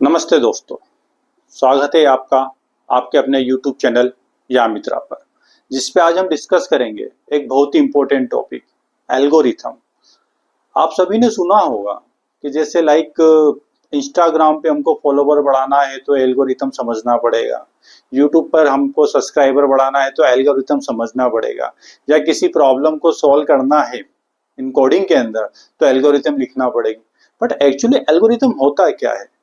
नमस्ते दोस्तों, स्वागत है आपका आपके अपने YouTube चैनल या मित्रा पर, जिस पे आज हम डिस्कस करेंगे एक बहुत ही इम्पोर्टेंट टॉपिक, एल्गोरिथम। आप सभी ने सुना होगा कि जैसे इंस्टाग्राम पे हमको फॉलोवर बढ़ाना है तो एल्गोरिथम समझना पड़ेगा, यूट्यूब पर हमको सब्सक्राइबर बढ़ाना है तो एल्गोरिथम समझना पड़ेगा, या किसी प्रॉब्लम को सॉल्व करना है इन कोडिंग के अंदर तो एल्गोरिथम लिखना पड़ेगी। बट एक्चुअली एल्गोरिथम होता क्या है?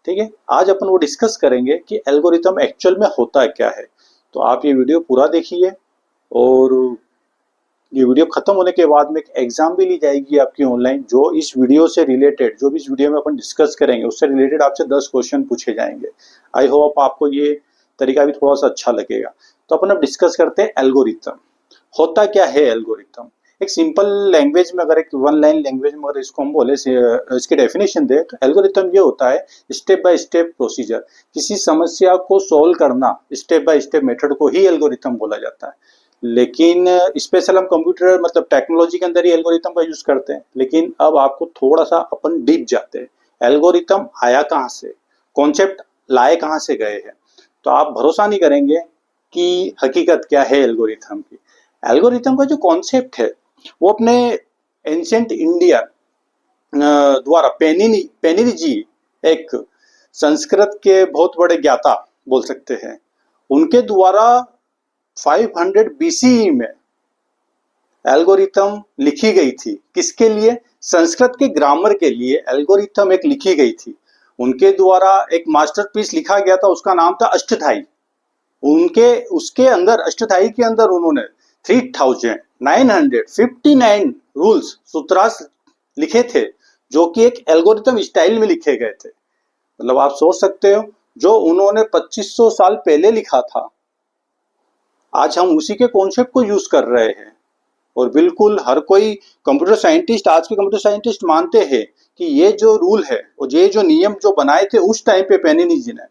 ठीक है, आज अपन वो डिस्कस करेंगे कि एल्गोरिथम एक्चुअल में होता क्या है। तो आप ये वीडियो पूरा देखिए, और ये वीडियो खत्म होने के बाद में एक एग्जाम भी ली जाएगी आपकी ऑनलाइन, जो इस वीडियो से रिलेटेड, जो भी इस वीडियो में अपन डिस्कस करेंगे उससे रिलेटेड आपसे 10 क्वेश्चन पूछे जाएंगे। आई होप आपको ये तरीका भी थोड़ा सा अच्छा लगेगा। तो अपन अब डिस्कस करते हैं एल्गोरिथम। होता क्या है एल्गोरिथम? एक सिंपल लैंग्वेज में, अगर एक वन लाइन लैंग्वेज में अगर इसको हम बोले, इसकी डेफिनेशन दे, तो एल्गोरिथम ये होता है स्टेप बाय स्टेप प्रोसीजर। किसी समस्या को सॉल्व करना, स्टेप बाय स्टेप मेथड को ही एल्गोरिथम बोला जाता है। लेकिन स्पेशल हम कंप्यूटर मतलब टेक्नोलॉजी के अंदर ही एल्गोरिथम का यूज करते हैं। लेकिन अब आपको थोड़ा सा अपन डीप जाते हैं, एल्गोरिथम आया कहाँ से, कॉन्सेप्ट लाए कहाँ से गए हैं। तो आप भरोसा नहीं करेंगे कि हकीकत क्या है एल्गोरिथम की। एल्गोरिथम का जो कॉन्सेप्ट है वो अपने एंशिएंट इंडिया द्वारा पेनिनी जी, एक संस्कृत के बहुत बड़े ज्ञाता बोल सकते हैं, उनके द्वारा 500 बीसीई में एल्गोरिथम लिखी गई थी। किसके लिए? संस्कृत के ग्रामर के लिए एल्गोरिथम एक लिखी गई थी। उनके द्वारा एक मास्टरपीस लिखा गया था, उसका नाम था अष्टधाई। उसके अंदर, अष्टधाई के अंदर उन्होंने 3959 रूल्स, सूत्रास लिखे थे, जो कि एक एल्गोरिथम स्टाइल में लिखे गए थे। मतलब आप सोच सकते हो, जो उन्होंने 2500 साल पहले लिखा था, आज हम उसी के कॉन्सेप्ट को यूज कर रहे हैं। और बिल्कुल हर कोई कंप्यूटर साइंटिस्ट, आज के कंप्यूटर साइंटिस्ट मानते हैं कि ये जो रूल है और ये जो नियम जो बनाए थे उस टाइम पे पेनिनी जी ने,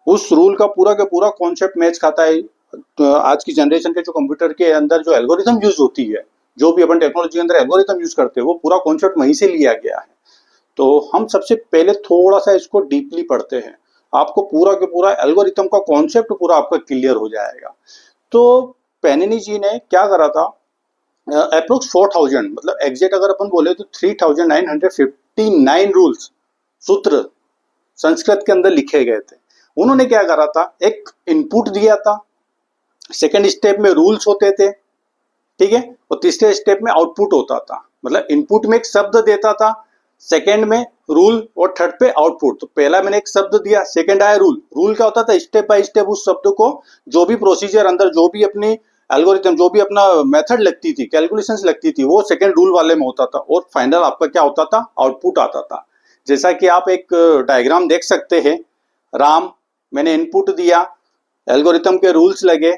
उस रूल का पूरा कॉन्सेप्ट मैच खाता है। तो आज की जनरेशन के जो कंप्यूटर के अंदर जो एल्गोरिथम यूज होती है, जो भी अपन टेक्नोलॉजी के अंदर एल्गोरिथम यूज करते हैं, वो पूरा कॉन्सेप्ट वहीं से लिया गया है। तो हम सबसे पहले थोड़ा सा इसको डीपली पढ़ते हैं, आपको पूरा के पूरा एल्गोरिथम का कॉन्सेप्ट पूरा आपका क्लियर हो जाएगा। तो पेनिनी जी ने क्या करा था, अप्रोक्स 4000, मतलब एग्जैक्ट अगर अपन बोले तो 3959 रूल्स, सूत्र संस्कृत के अंदर लिखे गए थे। उन्होंने क्या करा था, एक इनपुट दिया था, सेकेंड स्टेप में रूल्स होते थे, ठीक है, और तीसरे स्टेप में आउटपुट होता था। मतलब इनपुट में एक शब्द देता था, सेकेंड में रूल, और थर्ड पे आउटपुट। तो पहला मैंने एक शब्द दिया, सेकेंड आया रूल। रूल क्या होता था, स्टेप बाय स्टेप उस शब्द को, जो भी प्रोसीजर अंदर, जो भी अपनी एल्गोरिथम, जो भी अपना मेथड लगती थी, कैलकुलेशंस लगती थी, वो सेकेंड रूल वाले में होता था। और फाइनल आपका क्या होता था, आउटपुट आता था। जैसा कि आप एक डायग्राम देख सकते हैं, राम, मैंने इनपुट दिया, एल्गोरिथम के रूल्स लगे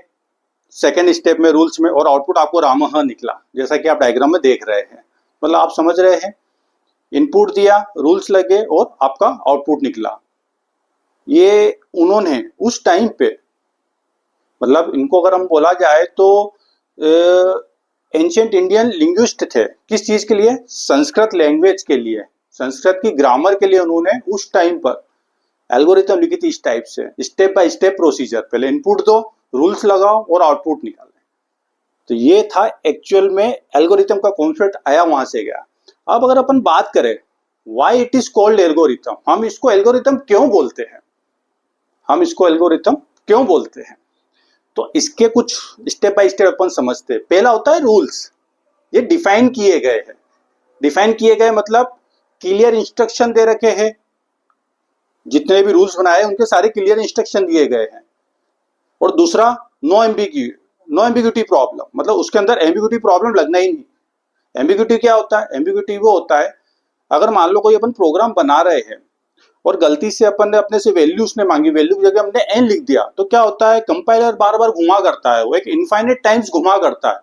सेकेंड स्टेप में रूल्स में, और आउटपुट आपको रामह निकला, जैसा कि आप डायग्राम में देख रहे हैं। मतलब आप समझ रहे हैं, इनपुट दिया, रूल्स लगे और आपका आउटपुट निकला। ये उन्होंने उस टाइम पे, मतलब इनको अगर हम बोला जाए तो एंशिएंट इंडियन लिंग्विस्ट थे। किस चीज के लिए? संस्कृत लैंग्वेज के लिए, संस्कृत की ग्रामर के लिए उन्होंने उस टाइम पर एल्गोरिथम लिखी थी इस टाइप से, स्टेप बाय स्टेप प्रोसीजर। पहले इनपुट दो, रूल्स लगाओ और आउटपुट निकालो। तो ये था एक्चुअल में एल्गोरिथम का कॉन्सेप्ट, आया वहां से गया। अब अगर अपन बात करें why it is called algorithm, हम इसको एल्गोरिथम क्यों बोलते हैं, हम इसको एल्गोरिथम क्यों बोलते हैं, तो इसके कुछ स्टेप बाय स्टेप अपन समझते हैं। पहला होता है रूल्स, ये डिफाइन किए गए हैं। डिफाइन किए गए मतलब क्लियर इंस्ट्रक्शन दे रखे हैं, जितने भी रूल्स बनाए उनके सारे क्लियर इंस्ट्रक्शन दिए गए हैं। और दूसरा, नो एम्बिग्यूटी प्रॉब्लम, मतलब उसके अंदर एम्बिग्यूटी प्रॉब्लम लगना ही नहीं। एम्बिग्यूटी क्या होता है? एम्बिग्यूटी वो होता है, अगर मान लो कोई अपन प्रोग्राम बना रहे हैं और गलती से अपन ने अपने से वैल्यू उसने मांगी, वैल्यू की जगह हमने एन लिख दिया, तो क्या होता है, कंपाइलर बार बार घुमा करता है, वो एक इनफाइनाइट टाइम्स घुमा करता है।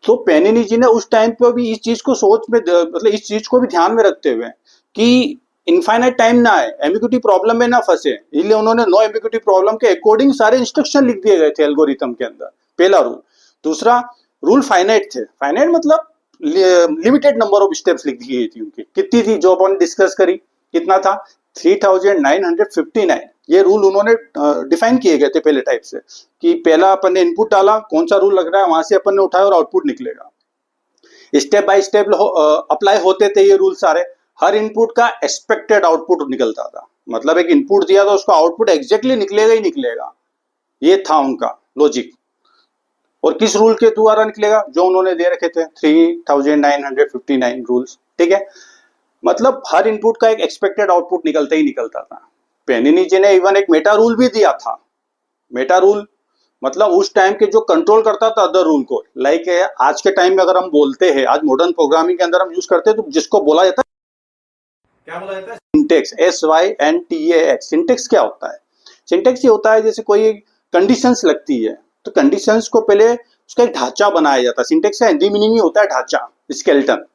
तो पेनिनी जी ने उस टाइम पे भी इस चीज को सोच में, मतलब इस चीज को भी ध्यान में रखते हुए कि इनफाइनाइट टाइम ना आए, एम्बिग्यूटी प्रॉब्लम में ना फंसे, इसलिए उन्होंने नो एम्बिग्यूटी प्रॉब्लम के अकॉर्डिंग सारे इंस्ट्रक्शन लिख दिए गए थे एल्गोरिथम के अंदर। पहला रूल। दूसरा रूल फाइनाइट थे, फाइनाइट मतलब लिमिटेड नंबर ऑफ स्टेप्स लिख दी गई थी उनकी। कितनी थी? जो अपन डिस्कस करी, कितना था, 3959 ये रूल उन्होंने डिफाइन किए गए थे पहले टाइप से, कि पहला अपन ने इनपुट डाला, कौन सा रूल लग रहा है वहां से अपन ने उठाया और आउटपुट निकलेगा। स्टेप बाय स्टेप अप्लाई होते थे ये रूल सारे। हर इनपुट का एक्सपेक्टेड आउटपुट निकलता था, मतलब एक इनपुट दिया तो उसका आउटपुट एग्जैक्टली निकलेगा ही निकलेगा, ये था उनका लॉजिक। और किस रूल के द्वारा निकलेगा? जो उन्होंने दे रखे थे 3959 रूल्स, ठीक है। मतलब हर इनपुट का एक एक्सपेक्टेड आउटपुट निकलता ही निकलता था। पेनिनी जी ने इवन एक मेटा रूल भी दिया था। मेटा रूल मतलब उस टाइम के जो कंट्रोल करता था अदर रूल को, लाइक आज के टाइम में अगर हम बोलते हैं, आज मॉडर्न प्रोग्रामिंग के अंदर हम यूज करते हैं, तो जिसको बोला जाता है, क्या बोला जाता है? Syntax, SYNTAX। सिंटेक्स क्या होता है? सिंटेक्स ये होता है जैसे कोई कंडीशंस लगती है, तो कंडीशंस को पहले उसका एक ढांचा बनाया जाता है। सिंटेक्स का हिंदी मीनिंग ही होता है ढांचा, स्केलेटन।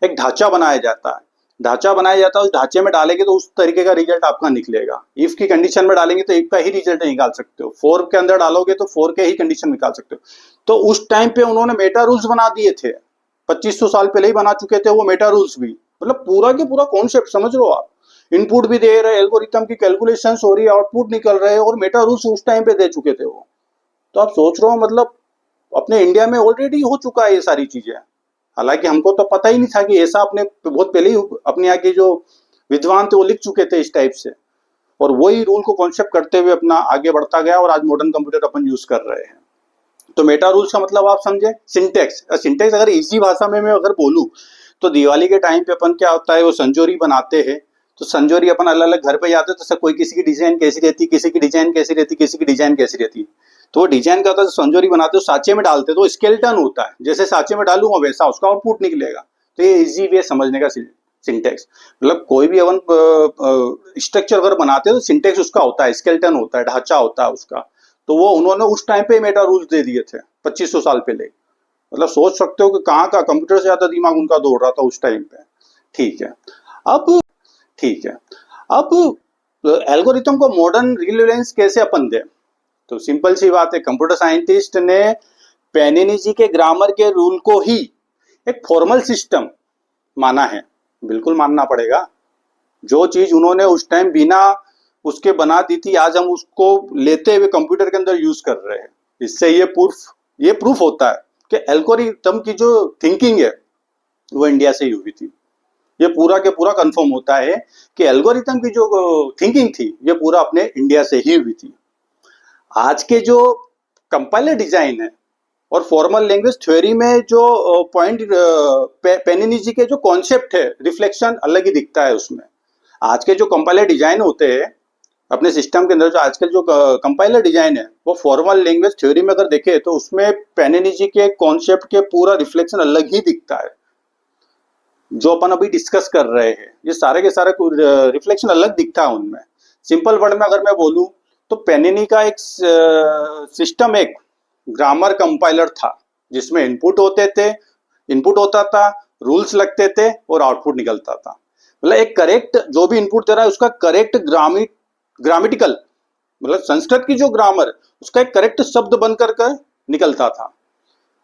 एक ढांचा बनाया जाता है, ढांचा बनाया जाता है, उस ढांचे में डालेंगे तो उस तरीके का रिजल्ट आपका निकलेगा। इफ की कंडीशन में डालेंगे तो इफ का ही रिजल्ट निकाल सकते हो, फॉर के अंदर डालोगे तो फॉर के ही कंडीशन निकाल सकते हो। तो उस टाइम पे उन्होंने मेटा रूल्स बना दिए थे, 2500 साल पहले ही बना चुके थे वो मेटा रूल्स भी। मतलब पूरा के पूरा कॉन्सेप्ट समझ लो आप, इनपुट भी दे रहे, एल्गोरिथम की कैलकुलेशंस हो रही है, आउटपुट निकल रहे हैं, और मेटा रूल्स उस टाइम पे दे चुके थे वो। तो आप सोच रहे हो, मतलब अपने इंडिया में ऑलरेडी हो चुका है ये सारी चीजें। हालांकि हमको तो पता ही नहीं था कि ऐसा, अपने बहुत पहले ही अपने यहाँ के जो विद्वान थे वो लिख चुके थे इस टाइप से, और वही रूल को कॉन्सेप्ट करते हुए अपना आगे बढ़ता गया, और आज मॉडर्न कंप्यूटर अपन यूज कर रहे हैं। तो मेटा रूल्स का मतलब आप समझे, सिंटेक्स। सिंटेक्स अगर इजी भाषा में मैं अगर बोलूँ तो दिवाली के टाइम पे अपन क्या होता है, वो संजोरी बनाते हैं, तो संजोरी अपन अलग अलग घर पे जाते हैं, तो सब कोई किसी की डिजाइन कैसी रहती, किसी की डिजाइन कैसी रहती, किसी की डिजाइन कैसी रहती। तो वो डिजाइन का होता है, संजोरी बनाते हो, साँचे में डालते हो, तो स्केलेटन होता है, जैसे साँचे में डालूंगा वैसा उसका आउटपुट निकलेगा। तो ये इजी वे समझने का सिंटेक्स। मतलब कोई भी अपन स्ट्रक्चर अगर बनाते हैं तो सिंटेक्स उसका होता है, स्केलेटन होता है, ढांचा होता है उसका। तो वो उन्होंने उस टाइम पे मेटा रूल्स दे दिए थे 2500 साल पहले। मतलब सोच सकते हो कि कहाँ का कंप्यूटर से ज्यादा दिमाग उनका दौड़ रहा था उस टाइम पे। ठीक है, अब ठीक है, अब एल्गोरिथम को मॉडर्न रिलेवेंस कैसे अपन दे? तो सिंपल सी बात है, कंप्यूटर साइंटिस्ट ने पेनिनी जी के ग्रामर के रूल को ही एक फॉर्मल सिस्टम माना है। बिल्कुल मानना पड़ेगा। जो चीज उन्होंने उस टाइम बिना उसके बना दी थी, आज हम उसको लेते हुए कंप्यूटर के अंदर यूज कर रहे हैं। इससे ये प्रूफ होता है कि एल्गोरिथम की जो थिंकिंग है वो इंडिया से ही हुई थी। ये पूरा के पूरा कंफर्म होता है कि एल्गोरिथम की जो थिंकिंग थी ये पूरा अपने इंडिया से ही हुई थी। आज के जो कंपाइलर डिजाइन है और फॉर्मल लैंग्वेज थ्योरी में जो पॉइंट पेनिनी जी के जो कॉन्सेप्ट है, रिफ्लेक्शन अलग ही दिखता है उसमें। आज के जो कंपाइलर डिजाइन होते हैं अपने सिस्टम के अंदर, जो आजकल जो कंपाइलर डिजाइन है वो फॉर्मल लैंग्वेज थ्योरी में अगर देखे तो उसमें पेनिनी जी के कॉन्सेप्ट के पूरा रिफ्लेक्शन अलग ही दिखता है। जो अपन अभी डिस्कस कर रहे हैं ये सारे के सारे रिफ्लेक्शन अलग दिखता है उनमें। सिंपल वर्ड में अगर मैं बोलूं तो पेनिनी का एक सिस्टम, एक ग्रामर कंपाइलर था जिसमें इनपुट होता था, रूल्स लगते थे और आउटपुट निकलता था। मतलब एक करेक्ट, जो भी इनपुट दे रहा है उसका करेक्ट ग्रामेटिकल, मतलब संस्कृत की जो ग्रामर उसका एक करेक्ट शब्द बनकर कर निकलता था।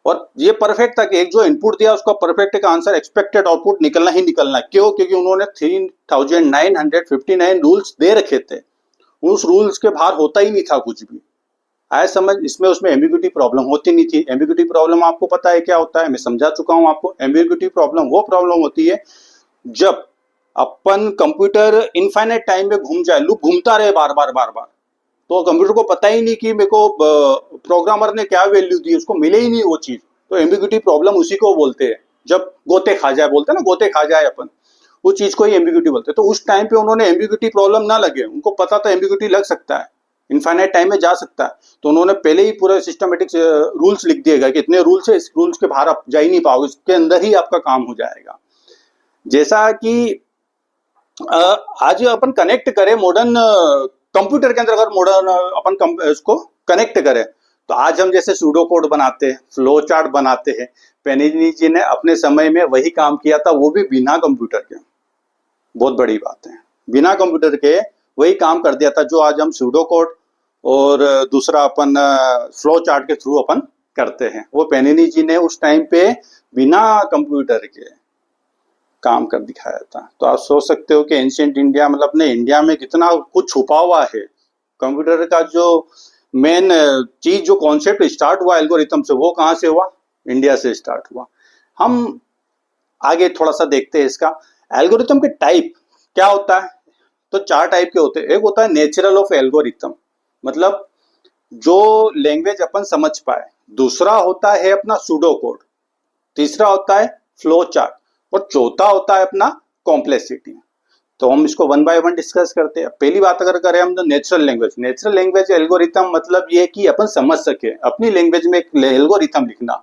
और ये परफेक्ट था कि एक जो इनपुट दिया उसका परफेक्ट एक आंसर, एक्सपेक्टेड आउटपुट निकलना ही निकलना। क्यों? क्योंकि उन्होंने 3959 रूल्स दे रखे थे, उस रूल्स के बाहर होता ही नहीं था कुछ भी। आया समझ? इसमें उसमें एम्बिग्यूटी प्रॉब्लम होती नहीं थी। एम्बिग्यूटी प्रॉब्लम आपको पता है क्या होता है, मैं समझा चुका हूं आपको। एम्बिग्यूटी प्रॉब्लम वो प्रॉब्लम होती है जब अपन कंप्यूटर इनफाइनाइट टाइम में घूम जाए, लूप घूमता रहे बार बार बार बार, तो कंप्यूटर को पता ही नहीं कि मेरे को प्रोग्रामर ने क्या वैल्यू दी, उसको मिले ही नहीं वो चीज। तो एम्बिग्यूटी प्रॉब्लम उसी को बोलते हैं, जब गोते खा जाए, बोलते हैं ना गोते खा जाए अपन, उस चीज को ही एम्बिग्यूटी बोलते हैं। तो उस टाइम पे उन्होंने एम्बिग्यूटी प्रॉब्लम ना लगे, उनको पता था एम्बिग्यूटी लग सकता है, इनफाइनाइट टाइम में जा सकता है, तो उन्होंने पहले ही पूरा सिस्टमेटिक रूल्स लिख दिए गए कि इतने रूल्स है, इस रूल्स के बाहर आप जा ही नहीं पाओगे, इसके अंदर ही आपका काम हो जाएगा। जैसा कि आज अपन कनेक्ट करें मॉडर्न कंप्यूटर के अंदर, अगर मॉडर्न अपन इसको कनेक्ट करें तो आज हम जैसे सूडो कोड बनाते हैं, फ्लो चार्ट बनाते हैं, पेनिनी जी ने अपने समय में वही काम किया था, वो भी बिना कंप्यूटर के। बहुत बड़ी बात है, बिना कंप्यूटर के वही काम कर दिया था जो आज हम सूडो कोड और दूसरा अपन फ्लो चार्ट के थ्रू अपन करते हैं, वो पेनिनी जी ने उस टाइम पे बिना कंप्यूटर के काम कर दिखाया था। तो आप सोच सकते हो कि एंशिएंट इंडिया मतलब अपने इंडिया में कितना कुछ छुपा हुआ है। कंप्यूटर का जो मेन चीज जो कॉन्सेप्ट स्टार्ट हुआ एल्गोरिथम से, वो कहाँ से हुआ? इंडिया से स्टार्ट हुआ। हम आगे थोड़ा सा देखते हैं इसका। एल्गोरिथम के टाइप क्या होता है? तो चार टाइप के होते हैं। एक होता है नेचुरल ऑफ एल्गोरिथम, मतलब जो लैंग्वेज अपन समझ पाए। दूसरा होता है अपना सूडो कोड। तीसरा होता है फ्लो चार्ट। और चौथा होता है अपना कॉम्प्लेक्सिटी। तो हम इसको वन बाय वन डिस्कस करते हैं। पहली बात अगर करें हम तो नेचुरल लैंग्वेज एल्गोरिथम मतलब ये कि अपन समझ सके अपनी लैंग्वेज में एक एल्गोरिथम लिखना,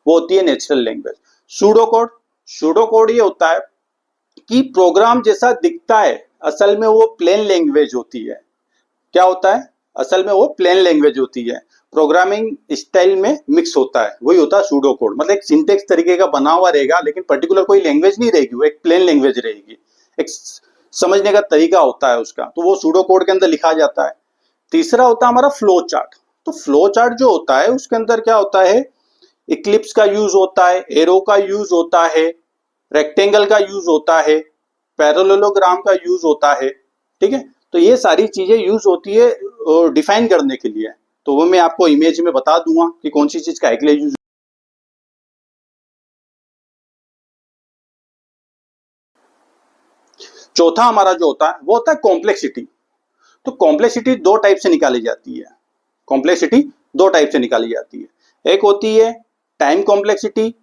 वो होती है नेचुरल लैंग्वेज। सूडो कोड ये होता है कि प्रोग्राम जैसा दिखता है, असल में वो प्लेन लैंग्वेज होती है। क्या होता है? असल में वो प्लेन लैंग्वेज होती है, प्रोग्रामिंग स्टाइल में मिक्स होता है, वही होता है सूडो कोड। मतलब एक सिंटेक्स तरीके का बना हुआ रहेगा, लेकिन पर्टिकुलर कोई लैंग्वेज नहीं रहेगी, वो एक प्लेन लैंग्वेज रहेगी। एक समझने का तरीका होता है उसका, तो वो सूडो कोड के अंदर लिखा जाता है। तीसरा होता है हमारा फ्लो चार्ट। तो फ्लो चार्ट जो होता है उसके अंदर क्या होता है? इक्लिप्स का यूज होता है, एरो का यूज होता है, रेक्टेंगल का यूज होता है, पैरेललोग्राम का यूज होता है। ठीक है, तो ये सारी चीजें यूज होती है डिफाइन करने के लिए। तो वो मैं आपको इमेज में बता दूंगा कि कौन सी चीज का के लिए यूज। चौथा हमारा जो होता है वो होता है कॉम्प्लेक्सिटी। तो कॉम्प्लेक्सिटी दो टाइप से निकाली जाती है। कॉम्प्लेक्सिटी दो टाइप से निकाली जाती है। एक होती है टाइम कॉम्प्लेक्सिटी,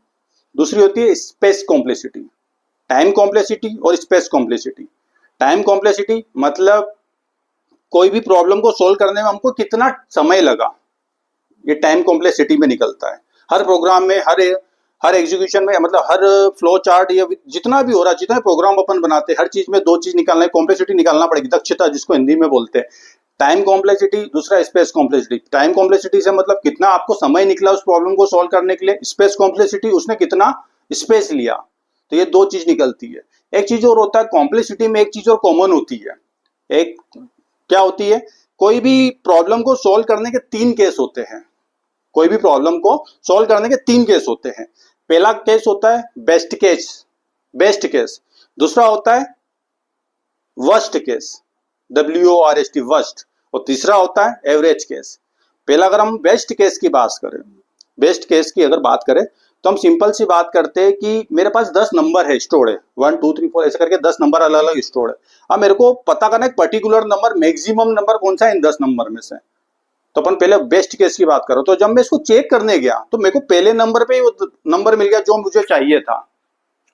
दूसरी होती है स्पेस कॉम्प्लेक्सिटी। टाइम कॉम्प्लेक्सिटी और स्पेस कॉम्प्लेक्सिटी। टाइम कॉम्प्लेक्सिटी मतलब कोई भी प्रॉब्लम को सोल्व करने में हमको कितना समय लगा, ये टाइम कॉम्प्लेक्सिटी में निकलता है। हर प्रोग्राम में, हर एग्जीक्यूशन में, मतलब हर फ्लो चार्ट या जितना भी हो रहा है, जितने प्रोग्राम अपन बनाते हैं, हर चीज में दो चीज निकालना है, कॉम्प्लेक्सिटी निकालना पड़ेगी, दक्षता जिसको हिंदी में बोलते हैं। टाइम कॉम्प्लेक्सिटी, दूसरा स्पेस कॉम्प्लेक्सिटी। टाइम कॉम्प्लेक्सिटी से मतलब कितना आपको समय निकला उस प्रॉब्लम को सोल्व करने के लिए। स्पेस कॉम्प्लेक्सिटी, उसने कितना स्पेस लिया। तो ये दो चीज निकलती है। एक चीज और होता है कॉम्प्लेक्सिटी में, एक चीज और कॉमन होती है। एक क्या होती है? कोई भी प्रॉब्लम को सोल्व करने के तीन केस होते हैं। कोई भी प्रॉब्लम को सोल्व करने के तीन केस होते हैं। पहला केस होता है बेस्ट केस। दूसरा होता है वर्स्ट केस, WORST वर्स्ट। और तीसरा होता है एवरेज केस। पहला अगर हम बेस्ट केस की बात करें, बेस्ट केस की अगर बात करें, तो हम सिंपल सी बात करते हैं कि मेरे पास 10 नंबर है स्टोर्ड है, 1 2 3 4 ऐसे करके 10 नंबर अलग अलग स्टोर्ड है। अब मेरे को पता करना है पर्टिकुलर नंबर, मैक्सिमम नंबर कौन सा है इन 10 नंबर में से। तो अपन पहले बेस्ट केस की बात करो। तो जब मैं इसको चेक करने गया तो मेरे को पहले नंबर पे वो नंबर मिल गया जो मुझे चाहिए था।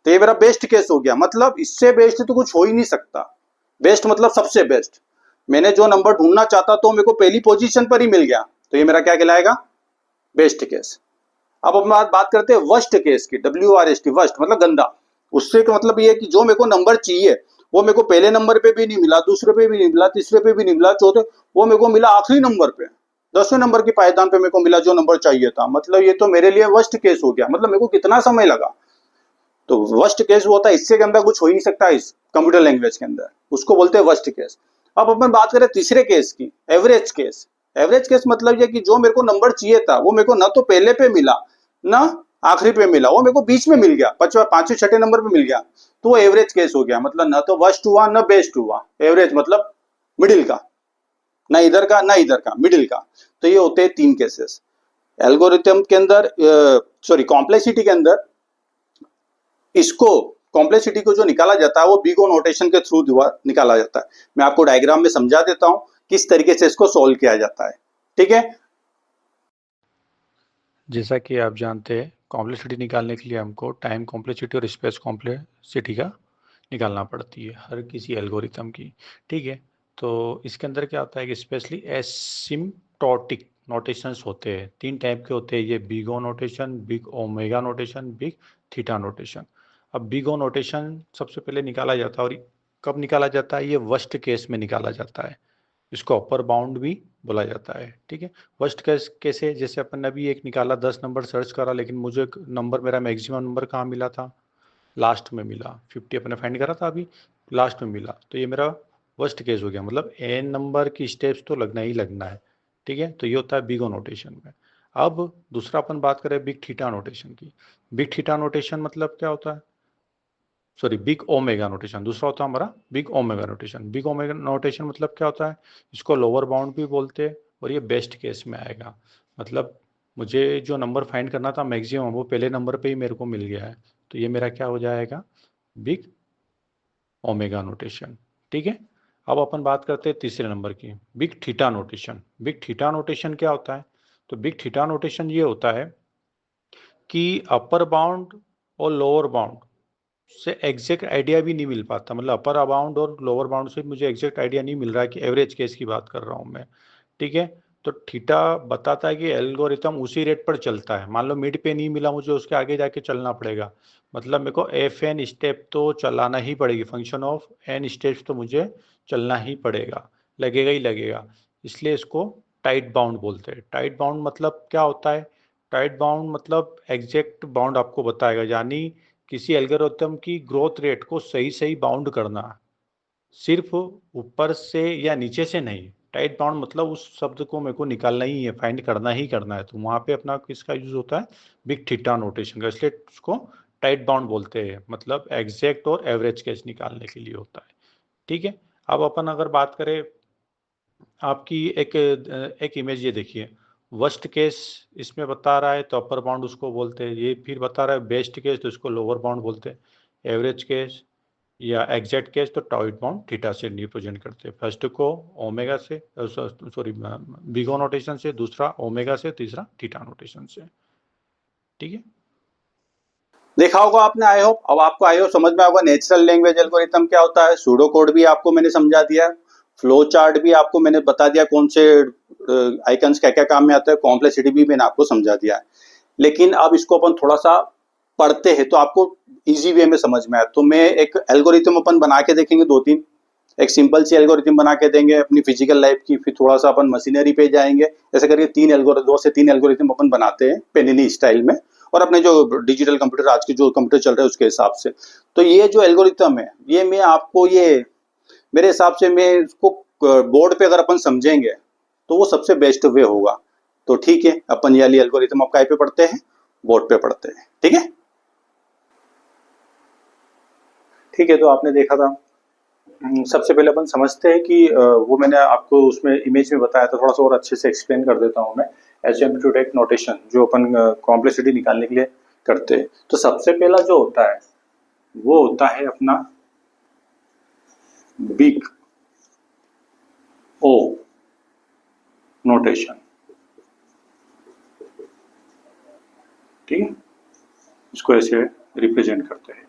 तो ये मेरा बेस्ट केस हो गया, मतलब इससे बेस्ट तो कुछ हो ही नहीं सकता। बेस्ट मतलब सबसे बेस्ट। मैंने जो नंबर ढूंढना चाहता तो मेरे को पहली पोजीशन पर ही मिल गया, तो ये मेरा क्या कहलाएगा? Best case. अब हम बात करते हैं वर्स्ट केस की, WRST वर्स्ट मतलब गंदा। उससे का मतलब ये है कि जो मेरे को नंबर चाहिए वो मेरे को पहले नंबर पे भी नहीं मिला, दूसरे पे भी नहीं मिला, तीसरे पे भी नहीं मिला, चौथे वो मेरे को मिला आखिरी नंबर पे, 10वें नंबर की पायदान पे मेरे को मिला जो नंबर चाहिए था। मतलब ये तो मेरे लिए वर्स्ट केस हो गया, मतलब मेरे को कितना समय लगा। तो वर्स्ट केस वो होता है, इससे के अंदर कुछ हो ही नहीं सकता इस कंप्यूटर लैंग्वेज के अंदर, उसको बोलते हैं वर्स्ट केस। अब अपन बात करें तीसरे केस की, एवरेज केस। एवरेज केस मतलब ये कि जो मेरे को नंबर चाहिए था वो मेरे को ना तो पहले पे मिला ना आखिरी पे मिला, वो मेरे को बीच में मिल गया, पांचवें छठे नंबर पे मिल गया। तो वो एवरेज केस हो गया, मतलब ना तो वर्स्ट हुआ ना बेस्ट हुआ, एवरेज मतलब मिडिल का, ना इधर का ना इधर का, मिडिल का। तो ये होते हैं तीन केसेस एल्गोरिथम के अंदर, सॉरी कॉम्प्लेक्सिटी के अंदर। इसको कॉम्प्लेक्सिटी को जो निकाला जाता है वो बिग ओ नोटेशन के थ्रू निकाला जाता है। मैं आपको डायग्राम में समझा देता हूं किस तरीके से इसको सोल्व किया जाता है। ठीक है, जैसा कि आप जानते हैं कॉम्प्लेक्सिटी निकालने के लिए हमको टाइम कॉम्प्लेक्सिटी और स्पेस कॉम्प्लेक्सिटी का निकालना पड़ती है हर किसी एल्गोरिथम की। ठीक है, तो इसके अंदर क्या होता है कि स्पेशली एसिम्प्टोटिक नोटेशंस होते हैं, तीन टाइप के होते हैं ये, big O notation, big omega notation, big theta notation. अब बिग ओ नोटेशन सबसे पहले निकाला जाता है, और कब निकाला जाता है? ये वर्स्ट केस में निकाला जाता है, इसको अपर बाउंड भी बोला जाता है। ठीक है, वर्स्ट केस कैसे? जैसे अपन ने अभी एक निकाला, 10 नंबर सर्च करा, लेकिन मुझे नंबर, मेरा मैक्सिमम नंबर कहाँ मिला था? लास्ट में मिला। 50 अपने फाइंड करा था अभी, लास्ट में मिला, तो ये मेरा वर्स्ट केस हो गया। मतलब एन नंबर की स्टेप्स तो लगना ही लगना है। ठीक है, तो ये होता है बिग ओ नोटेशन में। अब दूसरा अपन बात करें बिग थीटा नोटेशन की। बिग थीटा नोटेशन मतलब क्या होता है? सॉरी बिग ओमेगा नोटेशन, दूसरा होता है हमारा big omega notation. Big omega notation मतलब क्या होता है, इसको लोअर बाउंड भी बोलते हैं और ये बेस्ट केस में आएगा। मतलब मुझे जो नंबर फाइंड करना था मैक्सिमम, वो पहले नंबर पे ही मेरे को मिल गया है, तो ये मेरा क्या हो जाएगा, बिग ओमेगा नोटेशन। ठीक है, अब अपन बात करते हैं तीसरे नंबर की, big theta notation. Big theta notation क्या होता है, तो बिग थीटा नोटेशन ये होता है कि अपर बाउंड और लोअर बाउंड से एग्जैक्ट आइडिया भी नहीं मिल पाता, मतलब अपर बाउंड और लोअर बाउंड से मुझे एग्जैक्ट आइडिया नहीं मिल रहा है कि एवरेज केस की बात कर रहा हूँ मैं। ठीक है, तो थीटा बताता है कि एल्गोरिथम उसी रेट पर चलता है। मान लो मिड पे नहीं मिला मुझे, उसके आगे जाके चलना पड़ेगा, मतलब मेरे को एफ एन स्टेप तो चलाना ही पड़ेगी, फंक्शन ऑफ एन स्टेप्स तो मुझे चलना ही पड़ेगा, लगेगा ही लगेगा। इसलिए इसको टाइट बाउंड बोलते हैं। टाइट बाउंड मतलब क्या होता है, टाइट बाउंड मतलब एग्जैक्ट बाउंड आपको बताएगा, यानी किसी एल्गोरिथम की ग्रोथ रेट को सही सही बाउंड करना, सिर्फ ऊपर से या नीचे से नहीं। टाइट बाउंड मतलब उस शब्द को मेरे को निकालना ही है, फाइंड करना ही करना है, तो वहां पे अपना किसका यूज होता है, बिग थीटा नोटेशन का, इसलिए उसको टाइट बाउंड बोलते हैं, मतलब एग्जैक्ट और एवरेज केस निकालने के लिए होता है। ठीक है, अब अपन अगर बात करें आपकी एक इमेज ये देखिए, वर्स्ट केस इसमें बता रहा है तो अपर बाउंड उसको बोलते हैं, ये फिर बता रहा है बेस्ट केस तो इसको लोअर बाउंड बोलते हैं, एवरेज केस या एग्जैक्ट केस तो टाइट बाउंड थीटा से रिप्रेजेंट करते हैं। फर्स्ट को ओमेगा से, सॉरी बिगो नोटेशन से, दूसरा ओमेगा से, तीसरा थीटा नोटेशन से। ठीक है, देखा होगा आपने, आई होप अब आपको आई होप समझ में आएगा नेचुरल लैंग्वेज एल्गोरिथम क्या होता है, सूडो कोड भी आपको मैंने समझा दिया, फ्लो चार्ट भी आपको मैंने बता दिया कौन से आइकन्स क्या क्या काम में आते हैं, कॉम्प्लेक्सिटी भी मैंने आपको समझा दिया है। लेकिन अब इसको अपन थोड़ा सा पढ़ते हैं तो आपको इजी वे में समझ में आए, तो मैं एक एल्गोरिथम अपन बना के देखेंगे दो तीन, एक सिंपल सी एल्गोरिथम बना के देंगे अपनी फिजिकल लाइफ की, फिर थोड़ा सा अपन मशीनरी पे जाएंगे, ऐसे करके दो से तीन एल्गोरिथम अपन बनाते हैं पेनिनी स्टाइल में, और अपने जो डिजिटल कंप्यूटर आज के जो कंप्यूटर चल रहे हैं उसके हिसाब से। तो ये जो एल्गोरिथम है ये मैं आपको ये मेरे हिसाब से मैं इसको बोर्ड पे अगर अपन समझेंगे तो वो सबसे बेस्ट वे होगा। तो ठीक है, अपन ये वाली एल्गोरिथम आप काय पे पढ़ते हैं, बोर्ड पे पढ़ते हैं। ठीक है, ठीक है, तो आपने देखा था, सबसे पहले अपन समझते हैं कि वो मैंने आपको उसमें इमेज में बताया था, थोड़ा सा और अच्छे से एक्सप्लेन कर देता हूँ मैं। एसिम्प्टोटिक नोटेशन जो अपन कॉम्प्लेक्सिटी निकालने के लिए करते हैं, तो सबसे पहला जो होता है वो होता है अपना बिग ओ नोटेशन। ठीक है, इसको ऐसे रिप्रेजेंट करते हैं।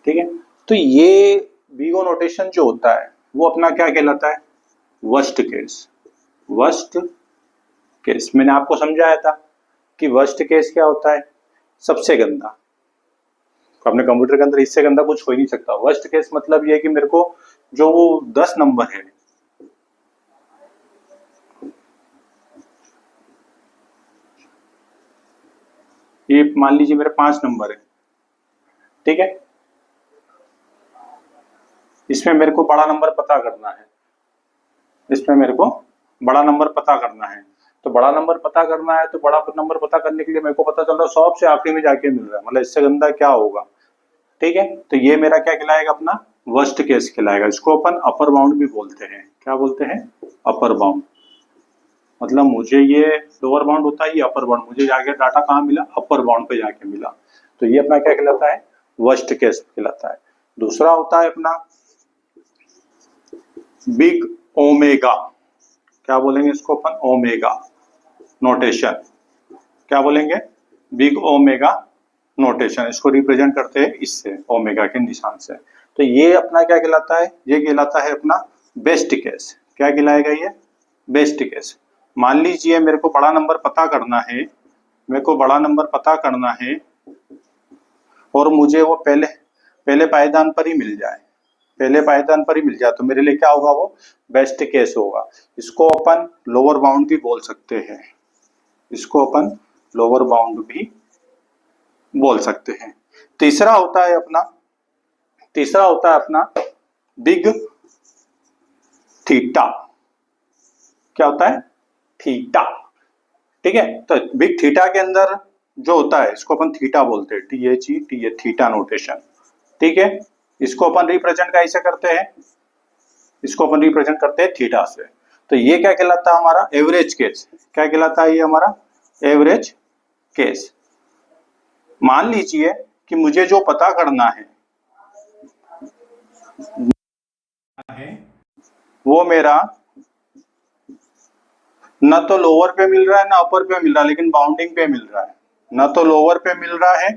ठीक है, तो ये बिग ओ नोटेशन जो होता है वो अपना क्या कहलाता है, वर्स्ट केस। वर्स्ट केस मैंने आपको समझाया था कि वर्स्ट केस क्या होता है, सबसे गंदा। अपने कंप्यूटर के अंदर इससे गंदा कुछ हो ही नहीं सकता। वर्स्ट केस मतलब ये है कि मेरे को जो वो 10 नंबर है, ये मान लीजिए मेरे 5 नंबर है, ठीक है, इसमें मेरे को बड़ा नंबर पता करना है, इसमें मेरे को बड़ा नंबर पता करना है। तो बड़ा नंबर पता करना है, तो बड़ा नंबर पता करने के लिए मेरे को पता चल रहा है 100 से आखिरी में जाके मिल रहा है, मतलब इससे गंदा क्या होगा। ठीक है, तो ये मेरा क्या कहलाएगा, अपना वर्स्ट केस कहलाएगा। इसको अपन अपर बाउंड भी बोलते हैं। क्या बोलते हैं, अपर बाउंड। मतलब मुझे ये लोअर बाउंड होता है, ये अपर बाउंड, मुझे जाके डाटा कहाँ मिला, अपर बाउंड पे जाके मिला, तो ये अपना क्या कहलाता है, वर्स्ट केस कहलाता है। दूसरा होता है अपना बिग ओमेगा। क्या बोलेंगे इसको अपन, ओमेगा नोटेशन। क्या बोलेंगे, बिग ओमेगा नोटेशन। इसको रिप्रेजेंट करते हैं इससे, ओमेगा के निशान से। तो ये अपना क्या कहलाता है, ये कहलाता है अपना बेस्ट केस। क्या कहलाएगा ये, बेस्ट केस। मान लीजिए मेरे को बड़ा नंबर पता करना है, मेरे को बड़ा नंबर पता करना है और मुझे वो पहले पहले पायदान पर ही मिल जाए, पहले पायदान पर ही मिल जाए, तो मेरे लिए क्या होगा, वो बेस्ट केस होगा। इसको अपन लोअर बाउंड भी बोल सकते हैं, इसको अपन लोअर बाउंड भी बोल सकते हैं। तीसरा होता है अपना, तीसरा होता है अपना बिग थीटा। क्या होता है, थीटा। ठीक है, तो बिग थीटा के अंदर जो होता है इसको अपन थीटा बोलते हैं, THE, थीटा नोटेशन। ठीक है। इसको अपन रिप्रेजेंट कैसे करते हैं, इसको अपन रिप्रेजेंट करते हैं थीटा से। तो ये क्या कहलाता है हमारा एवरेज केस, क्या कहलाता है ये हमारा एवरेज केस। मान लीजिए कि मुझे जो पता करना है वो मेरा न तो लोअर पे मिल रहा है ना अपर पे मिल रहा है, लेकिन बाउंडिंग पे मिल रहा है। न तो लोअर पे मिल रहा है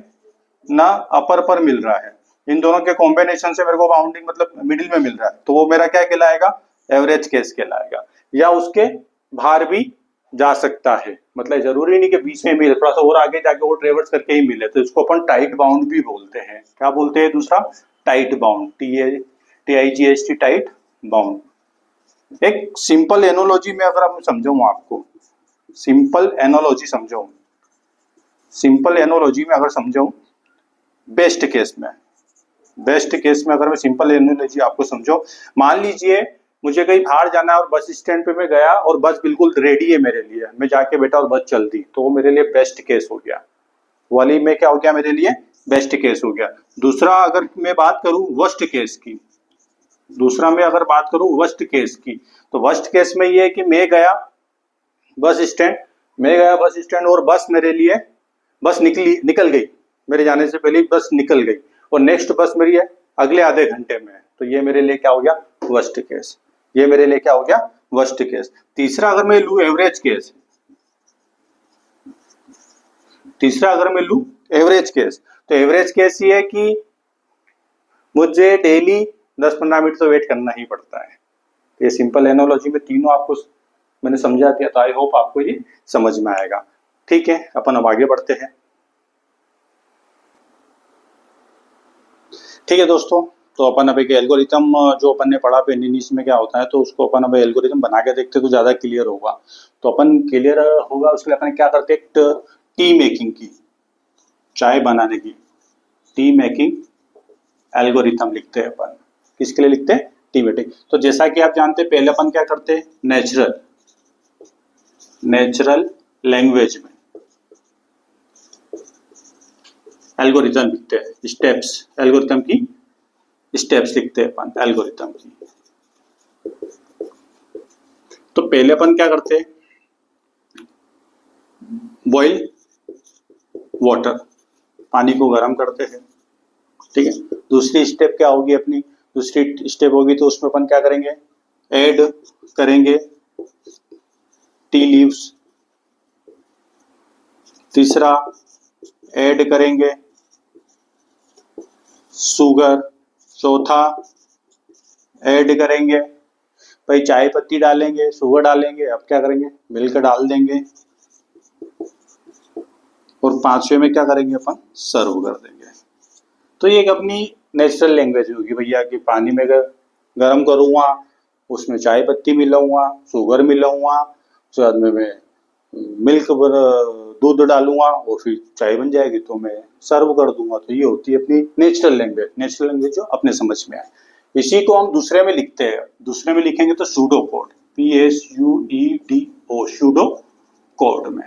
ना अपर पर मिल रहा है, इन दोनों के कॉम्बिनेशन से मेरे को बाउंडिंग मतलब मिडिल में मिल रहा है, तो वो मेरा क्या कहलाएगा एवरेज केस कहलाएगा। या उसके बाहर भी जा सकता है, मतलब जरूरी नहीं कि बीच में मिले, थोड़ा सा और आगे जाके वो ट्रेवर्स करके ही मिले, तो इसको अपन टाइट बाउंड भी बोलते हैं। क्या बोलते हैं दूसरा tight bound, TIGHT tight bound. एक सिंपल एनोलॉजी में अगर मैं समझाऊं आपको, सिंपल एनोलॉजी समझाऊं, सिंपल एनोलॉजी में अगर समझाऊं बेस्ट केस में, बेस्ट केस में अगर मैं सिंपल एनोलॉजी आपको समझो, मान लीजिए मुझे कहीं बाहर जाना है और बस स्टैंड पे मैं गया और बस बिल्कुल रेडी है मेरे लिए, मैं जाके बैठा और बस चल दी, तो वो मेरे लिए बेस्ट केस हो गया। वाली में क्या हो गया मेरे लिए बेस्ट केस हो गया। दूसरा अगर मैं बात करूं वर्स्ट केस की, दूसरा मैं अगर बात करूं वर्स्ट केस की, तो वर्स्ट केस में ये है कि मैं गया बस स्टैंड, मैं गया बस स्टैंड और बस मेरे लिए बस निकल गई, मेरे जाने से पहले बस निकल गई और नेक्स्ट बस मेरी है अगले आधे घंटे में, तो ये मेरे लिए क्या हो गया वर्स्ट केस, ये मेरे लिए क्या हो गया वर्स्ट केस। तीसरा अगर मैं लू एवरेज केस, तीसरा अगर मैं लू एवरेज केस, तो एवरेज केस ये है कि मुझे डेली 10-15 मिनट तो वेट करना ही पड़ता है। ये सिंपल एनोलॉजी में तीनों आपको मैंने समझा दिया, तो आई होप आपको ये समझ में आएगा। ठीक है, अपन अब आगे बढ़ते हैं। ठीक है दोस्तों, तो अपन अब एक एल्गोरिथम जो अपन ने पढ़ा पेनिनिस में क्या होता है, तो उसको अपन अब एल्गोरिथम बना के देखते तो ज्यादा क्लियर होगा। तो अपन क्लियर होगा उसके लिए अपन क्या करते हैं, टी मेकिंग की, चाय बनाने की टी मेकिंग एल्गोरिथम लिखते हैं अपन। किसके लिए लिखते हैं, टी मेकिंग। तो जैसा कि आप जानते हैं पहले अपन क्या करते हैं नेचुरल लैंग्वेज में एल्गोरिथम लिखते हैं, स्टेप्स, एल्गोरिथम की स्टेप्स लिखते हैं अपन एल्गोरिथम की। तो पहले अपन क्या करते हैं, बॉइल वाटर, पानी को गर्म करते हैं। ठीक है, दूसरी स्टेप क्या होगी अपनी, दूसरी स्टेप होगी तो उसमें अपन क्या करेंगे, ऐड करेंगे टी लीव्स। तीसरा ऐड करेंगे शुगर। चौथा ऐड करेंगे भाई चाय पत्ती डालेंगे, शुगर डालेंगे, अब क्या करेंगे मिल्क डाल देंगे। और पांचवे में क्या करेंगे अपन सर्व कर देंगे। तो ये एक अपनी नेचुरल लैंग्वेज होगी भैया कि पानी में गर्म करूँगा, उसमें चाय पत्ती मिलाऊंगा, शुगर मिलाऊंगा, उसके बाद में मैं मिल्क दूध डालूंगा और फिर चाय बन जाएगी, तो मैं सर्व कर दूंगा। तो ये होती है अपनी नेचुरल लैंग्वेज, नेचुरल लैंग्वेज जो अपने समझ में आए। इसी को हम दूसरे में लिखते हैं, दूसरे में लिखेंगे तो pseudo code, PSUEDO pseudo code में।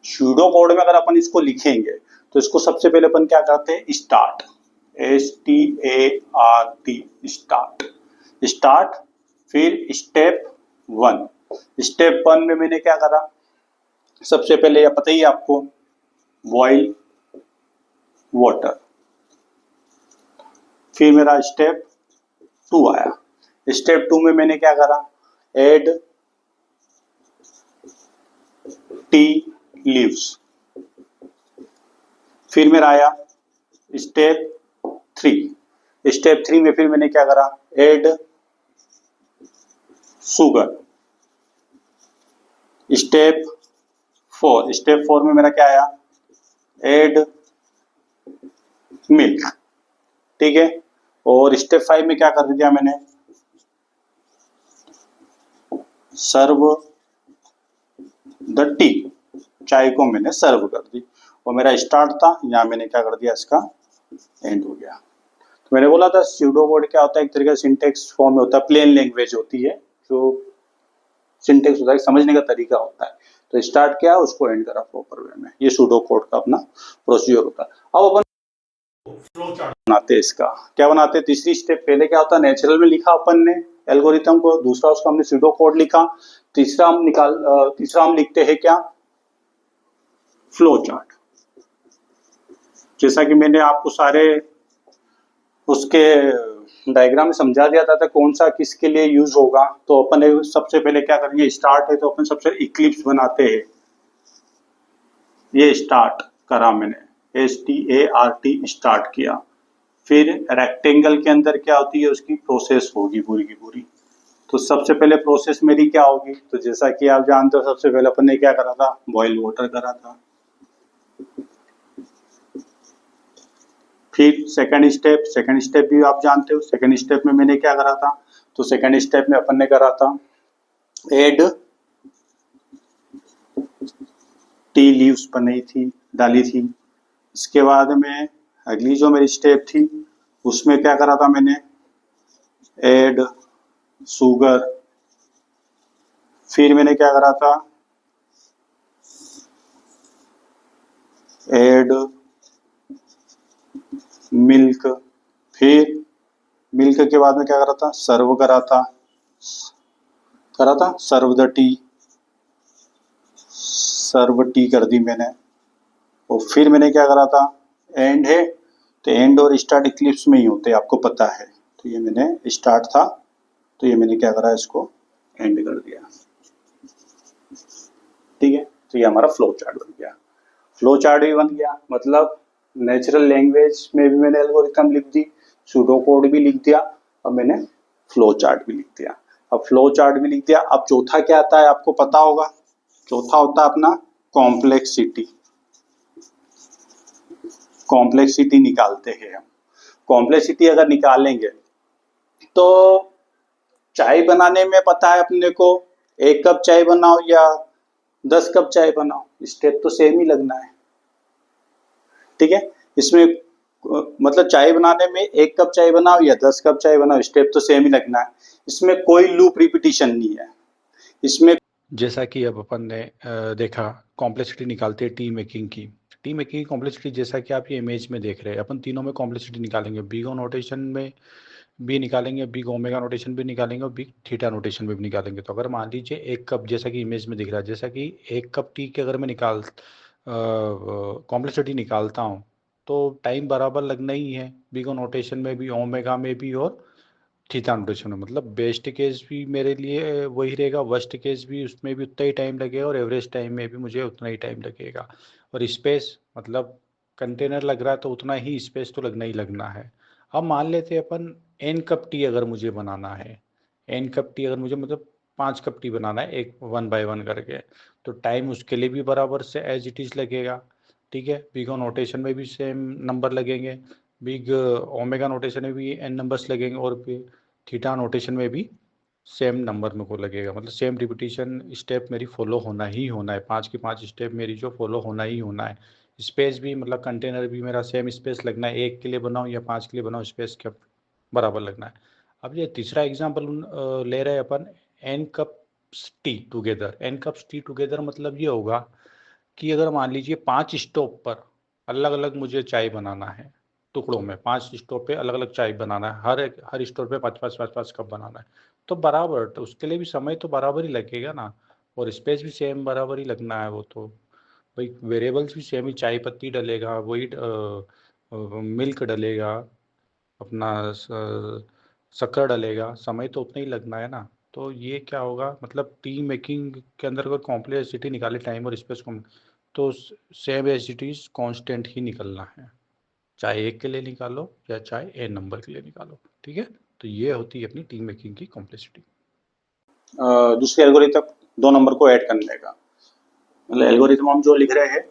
सूडो कोड में अगर अपन इसको लिखेंगे तो इसको सबसे पहले अपन क्या करते हैं स्टार्ट, START स्टार्ट। फिर स्टेप 1, स्टेप 1 में मैंने क्या करा, सबसे पहले यह पता ही आपको बॉइल वाटर। फिर मेरा स्टेप 2 आया, स्टेप 2 में मैंने क्या करा, ऐड टी लीव्स। फिर मेरा आया स्टेप 3, स्टेप 3 में फिर मैंने क्या करा, ऐड शुगर। स्टेप 4, स्टेप 4 में मेरा क्या आया, ऐड मिल्क। ठीक है, और स्टेप 5 में क्या कर दिया मैंने, सर्व द टी, चाय को मैंने सर्व कर दी। और मेरा स्टार्ट था, यहाँ मैंने क्या कर दिया, इसका एंड हो गया। तो मैंने बोला था स्यूडो कोड क्या होता है, एक तरीके का सिंटेक्स फॉर्म में होता है, प्लेन लैंग्वेज होती है, जो सिंटेक्स होता है, समझने का तरीका होता है। तो स्टार्ट किया उसको एंड करा प्रॉपर वे में, ये सूडो कोड का अपना प्रोसीजर होता है। अब अपन फ्लो चार्ट बनाते हैं इसका, क्या बनाते हैं, तीसरी स्टेप पहले क्या होता है, नेचुरल में लिखा अपन ने एल्गोरिथम को, दूसरा उसका हमने सूडो कोड लिखा, तीसरा हम लिखते हैं क्या, फ्लो चार्ट। जैसा कि मैंने आपको सारे उसके डायग्राम में समझा दिया था कौन सा किसके लिए यूज होगा, तो अपन सबसे पहले क्या करेंगे, स्टार्ट है तो अपन सबसे इक्लिप्स बनाते हैं, ये स्टार्ट करा मैंने, START स्टार्ट किया। फिर रेक्टेंगल के अंदर क्या होती है, उसकी प्रोसेस होगी पूरी की पूरी। तो सबसे पहले प्रोसेस मेरी क्या होगी, तो जैसा कि आप जानते हो सबसे पहले अपन ने क्या करा था, बॉयल वाटर करा था। फिर सेकंड स्टेप भी आप जानते हो, सेकंड स्टेप में मैंने क्या करा था, तो सेकंड स्टेप में अपन ने करा था एड टी लीव्स बनाई थी, डाली थी। इसके बाद में अगली जो मेरी स्टेप थी उसमें क्या करा था मैंने, एड शुगर। फिर मैंने क्या करा था, एड मिल्क। फिर मिल्क के बाद में क्या करा था, सर्व करा था serve the tea, serve tea कर दी मैंने। और फिर मैंने क्या करा था, एंड है, तो एंड और स्टार्ट इक्लिप्स में ही होते हैं, आपको पता है। तो ये मैंने स्टार्ट था, तो ये मैंने क्या करा, इसको एंड कर दिया, ठीक है। तो ये हमारा फ्लो चार्ट बन गया। फ्लो चार्ट भी बन गया, मतलब नेचुरल लैंग्वेज में भी मैंने एल्गोरिथम लिख दी, सूडो कोड भी लिख दिया, अब मैंने फ्लो चार्ट भी लिख दिया। अब फ्लो चार्ट भी लिख दिया, अब चौथा क्या आता है आपको पता होगा, चौथा होता है अपना कॉम्प्लेक्सिटी। कॉम्प्लेक्सिटी निकालते हैं हम। कॉम्प्लेक्सिटी अगर निकालेंगे तो चाय बनाने में पता है अपने को, 1 कप चाय बनाओ या 10 कप चाय बनाओ, स्टेप तो सेम ही लगना है, ठीक है। इसमें मतलब चाय बनाने में 1 कप चाय बनाओ या 10 कप चाय बनाओ, स्टेप तो सेम ही लगना है, इसमें कोई लूप रिपीटिशन नहीं है इसमें। जैसा कि अब अपन ने देखा कॉम्प्लेक्सिटी निकालते हैं टी मेकिंग की कॉम्प्लेक्सिटी, जैसा कि आप ये इमेज में देख रहे हैं, अपन तीनों में कॉम्प्लेक्सिटी निकालेंगे, बिग नोटेशन में भी निकालेंगे, बिग ओमेगा नोटेशन भी निकालेंगे और बिग थीटा नोटेशन में भी निकालेंगे। तो अगर मान लीजिए 1 कप, जैसा कि इमेज में दिख रहा है, जैसा कि 1 कप टी के अगर मैं कॉम्प्लेक्सिटी निकालता हूँ तो टाइम बराबर लगना ही है, बिग नोटेशन में भी, ओमेगा में भी और थीटा नोटेशन में। मतलब बेस्ट केस भी मेरे लिए वही रहेगा, वर्स्ट केस भी उसमें भी उतना ही टाइम लगेगा और एवरेज टाइम में भी मुझे उतना ही टाइम लगेगा। और स्पेस, मतलब कंटेनर लग रहा है तो उतना ही स्पेस तो लगना ही लगना है। अब मान लेते हैं अपन एन कप टी अगर मुझे बनाना है, एन कप टी अगर मुझे मतलब 5 कप टी बनाना है, एक 1 बाय 1 करके, तो टाइम उसके लिए भी बराबर से एज इट इज़ लगेगा, ठीक है। बिग नोटेशन में भी सेम नंबर लगेंगे, बिग ओमेगा नोटेशन में भी एन नंबर्स लगेंगे और थीटा नोटेशन में भी सेम नंबर मेरे को लगेगा। मतलब सेम रिपीटिशन स्टेप मेरी फॉलो होना ही होना है, 5 की 5 स्टेप मेरी जो फॉलो होना ही होना है। स्पेस भी, मतलब कंटेनर भी मेरा सेम स्पेस लगना है, 1 के लिए बनाऊँ या 5 के लिए बनाऊँ, स्पेस के बराबर लगना है। अब ये तीसरा एग्जाम्पल ले रहे हैं अपन, N cups tea together. N cups tea together मतलब ये होगा कि अगर मान लीजिए 5 स्टोव पर अलग अलग मुझे चाय बनाना है, टुकड़ों में 5 स्टोव पे अलग अलग चाय बनाना है, हर स्टोव पे 5 कप बनाना है, तो बराबर, तो उसके लिए भी समय तो बराबर ही लगेगा ना, और स्पेस भी सेम बराबर ही लगना है। वो तो भाई वेरिएबल्स भी सेम ही, चाय पत्ती डलेगा वही, मिल्क डलेगा, अपना शक्कर डलेगा, समय तो उतना ही लगना है ना। तो ये क्या होगा, मतलब टी मेकिंग के अंदर अगर कॉम्प्लेक्सिटी निकाले टाइम और स्पेस को, तो same as it is constant ही निकलना है, चाहे 1 के लिए निकालो या चाहे n नंबर के लिए निकालो, ठीक है। तो ये होती है अपनी टी मेकिंग की कॉम्प्लेक्सिटी। दूसरी एल्गोरिथम 2 नंबर को ऐड करने का, मतलब एल्गोरिथम हम जो लिख रहे हैं,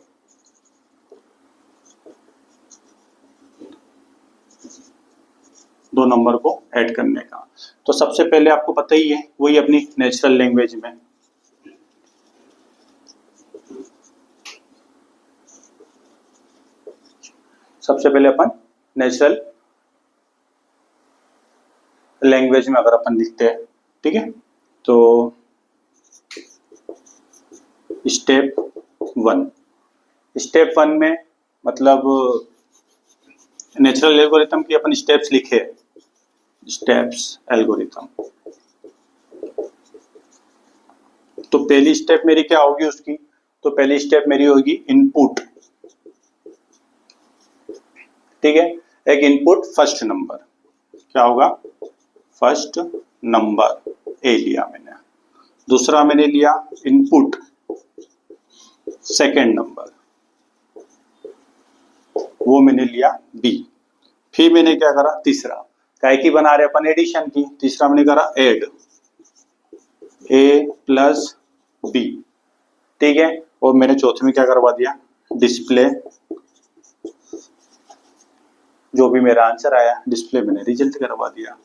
2 नंबर को ऐड करने का, तो सबसे पहले आपको पता ही है, वही अपनी नेचुरल लैंग्वेज में, सबसे पहले अपन नेचुरल लैंग्वेज में अगर अपन लिखते हैं, ठीक है। तो स्टेप 1 में मतलब नेचुरल एल्गोरिथम की अपन स्टेप्स लिखे, स्टेप्स एल्गोरिथम। तो पहली स्टेप मेरी क्या होगी उसकी, तो पहली स्टेप मेरी होगी इनपुट, ठीक है। एक इनपुट फर्स्ट नंबर, क्या होगा, फर्स्ट नंबर ए लिया मैंने। दूसरा मैंने लिया इनपुट सेकेंड नंबर, वो मैंने लिया बी। फिर मैंने क्या करा, तीसरा, काय की बना रहे अपन, एडिशन की, तीसरा मैंने करा एड ए प्लस बी, ठीक है। और मैंने चौथे में क्या करवा दिया, डिस्प्ले, जो भी मेरा आंसर आया डिस्प्ले मैंने रिजल्ट करवा दिया,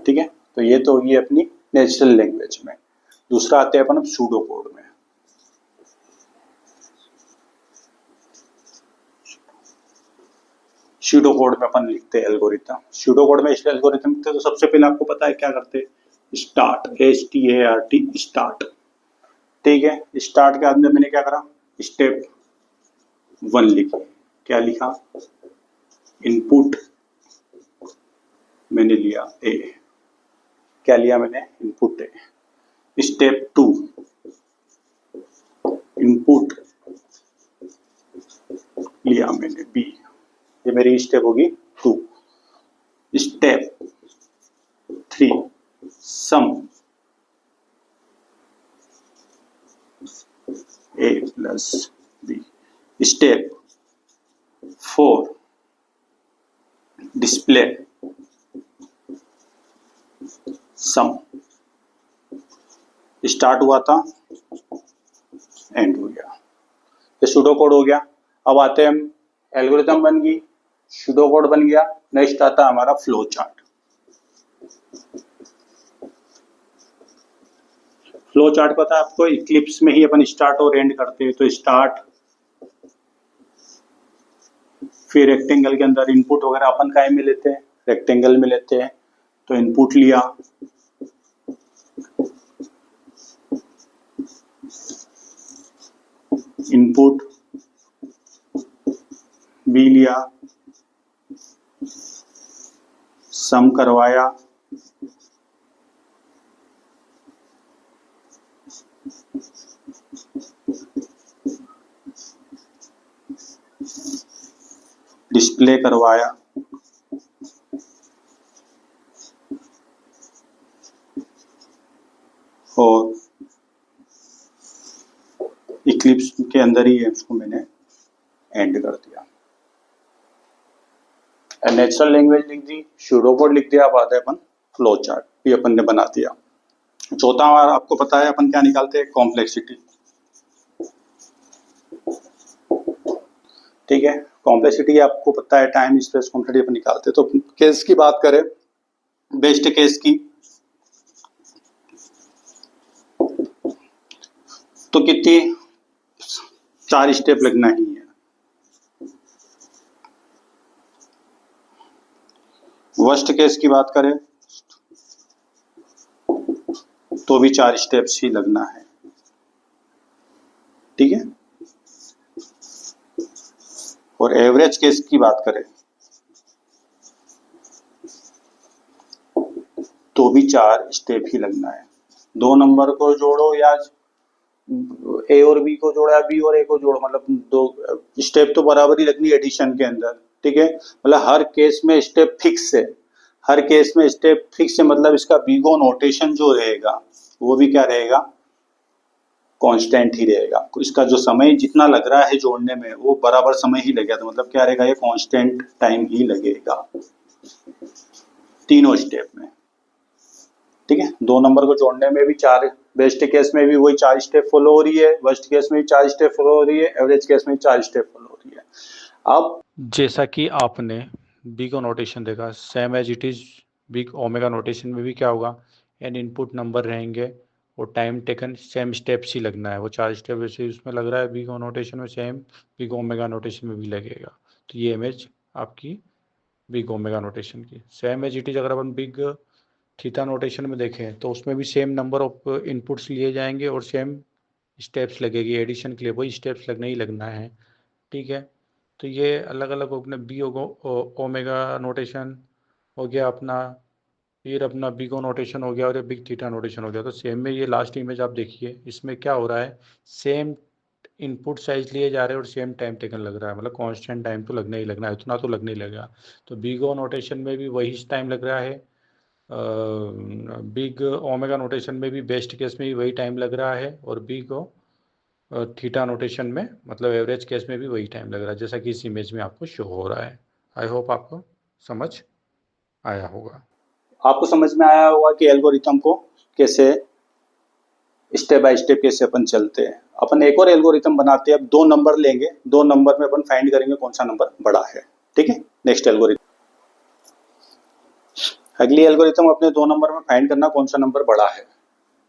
ठीक है। तो ये तो होगी अपनी नेचुरल लैंग्वेज में। दूसरा आते हैं अपन सूडो कोड में। सूडो कोड में अपन लिखते हैं एल्गोरिथम। सूडो कोड में एल्गोरिथम लिखते हैं तो सबसे पहले आपको पता है क्या करते हैं, स्टार्ट, START, स्टार्ट, ठीक है। स्टार्ट के अंदर मैंने क्या करा, स्टेप 1 लिखी, क्या लिखा, इनपुट मैंने लिया ए, क्या लिया मैंने, इनपुट ए। स्टेप 2 इनपुट लिया मैंने बी, ये मेरी स्टेप होगी 2। स्टेप 3 सम ए प्लस बी। स्टेप 4 डिस्प्ले सम, स्टार्ट हुआ था एंड हो गया, ये सूडो कोड हो गया। अब आते हैं हम, एल्गोरिथम बन गई, सूडो कोड बन गया, नेक्स्ट आता है हमारा फ्लो चार्ट। फ्लो चार्ट पता है आपको, इक्लिप्स में ही अपन स्टार्ट और एंड करते हैं। तो स्टार्ट, फिर रेक्टेंगल के अंदर इनपुट वगैरह अपन काय में लेते हैं, रेक्टेंगल में लेते हैं। तो इनपुट लिया, इनपुट बी लिया, सम करवाया, डिस्प्ले करवाया, और इक्लिप्स के अंदर ही उसको मैंने एंड कर दिया। नेचुरल लैंग्वेज लिख दी, सूडो कोड लिख दिया, अब आता है अपन फ्लो चार्ट भी अपन ने बना दिया। चौथा बार आपको पता है अपन क्या निकालते हैं, कॉम्प्लेक्सिटी, ठीक है। कॉम्प्लेक्सिटी आपको पता है, टाइम स्पेस कॉम्प्लेक्सिटी अपन निकालते हैं। तो केस की बात करें, बेस्ट केस की, तो कितनी, 4 स्टेप लगना ही है। वर्स्ट केस की बात करें तो भी 4 स्टेप्स ही लगना है, ठीक है। और एवरेज केस की बात करें तो भी 4 स्टेप ही लगना है। 2 नंबर को जोड़ो या ए और बी को जोड़ा, बी और ए को जोड़ो, मतलब 2 स्टेप तो बराबर ही लगनी है एडिशन के अंदर, ठीक है। मतलब हर केस में स्टेप फिक्स है, हर केस में स्टेप फिक्स है, मतलब इसका बीगो नोटेशन जो रहेगा वो भी क्या रहेगा, कांस्टेंट ही रहेगा। इसका जो समय जितना लग रहा है जोड़ने में वो बराबर समय ही लगेगा, तो मतलब क्या रहेगा, ये कांस्टेंट टाइम ही लगेगा तीनों स्टेप में, ठीक है। 2 नंबर को जोड़ने में भी 4, बेस्ट केस में भी वही 4 स्टेप फॉलो हो रही है, वर्स्ट केस में भी 4 स्टेप फॉलो हो रही है, एवरेज केस में भी 4 स्टेप फॉलो हो रही है। अब जैसा कि आपने बी को नोटेशन देखा, same as it is big omega notation में भी क्या होगा, एन इनपुट नंबर रहेंगे और टाइम टेकन सेम स्टेप्स ही लगना है। वो 4 स्टेप जैसे उसमें लग रहा है बिग नोटेशन में, सेम बिग ओमेगा नोटेशन में भी लगेगा। तो ये इमेज आपकी बिग ओमेगा नोटेशन की। सेम एज इट इज अगर अपन बिग थीटा नोटेशन में देखें तो उसमें भी सेम नंबर ऑफ इनपुट्स लिए जाएंगे और सेम स्टेप्स लगेगी। एडिशन के लिए वही स्टेप्स लगना ही लगना है, ठीक है। तो ये अलग अलग अपने बी ओमेगा नोटेशन हो गया अपना, फिर अपना बिगो नोटेशन हो गया और ये बिग थीटा नोटेशन हो गया। तो सेम में ये लास्ट इमेज आप देखिए, इसमें क्या हो रहा है, सेम इनपुट साइज लिए जा रहे हैं और सेम टाइम टेकन लग रहा है, मतलब कांस्टेंट टाइम तो लगना ही लगना है, उतना तो लगने ही लगेगा। तो बिगो नोटेशन में भी वही टाइम लग रहा है, बिग ओमेगा नोटेशन में भी बेस्ट केस में भी वही टाइम लग रहा है, और बिग थीटा नोटेशन में मतलब एवरेज केस में भी वही टाइम लग रहा है, जैसा कि इस इमेज में आपको शो हो रहा है। आई होप आपको समझ आया होगा। आपको समझ में आया होगा कि एल्गोरिथम को कैसे स्टेप बाय स्टेप कैसे अपन चलते हैं। अपन एक और एल्गोरिथम बनाते हैं, अब 2 नंबर लेंगे, 2 नंबर में अपन फाइंड करेंगे कौन सा नंबर बड़ा है। ठीक है, नेक्स्ट एल्गोरिथम, अगली एल्गोरिथम अपने 2 नंबर में फाइंड करना कौन सा नंबर बड़ा है।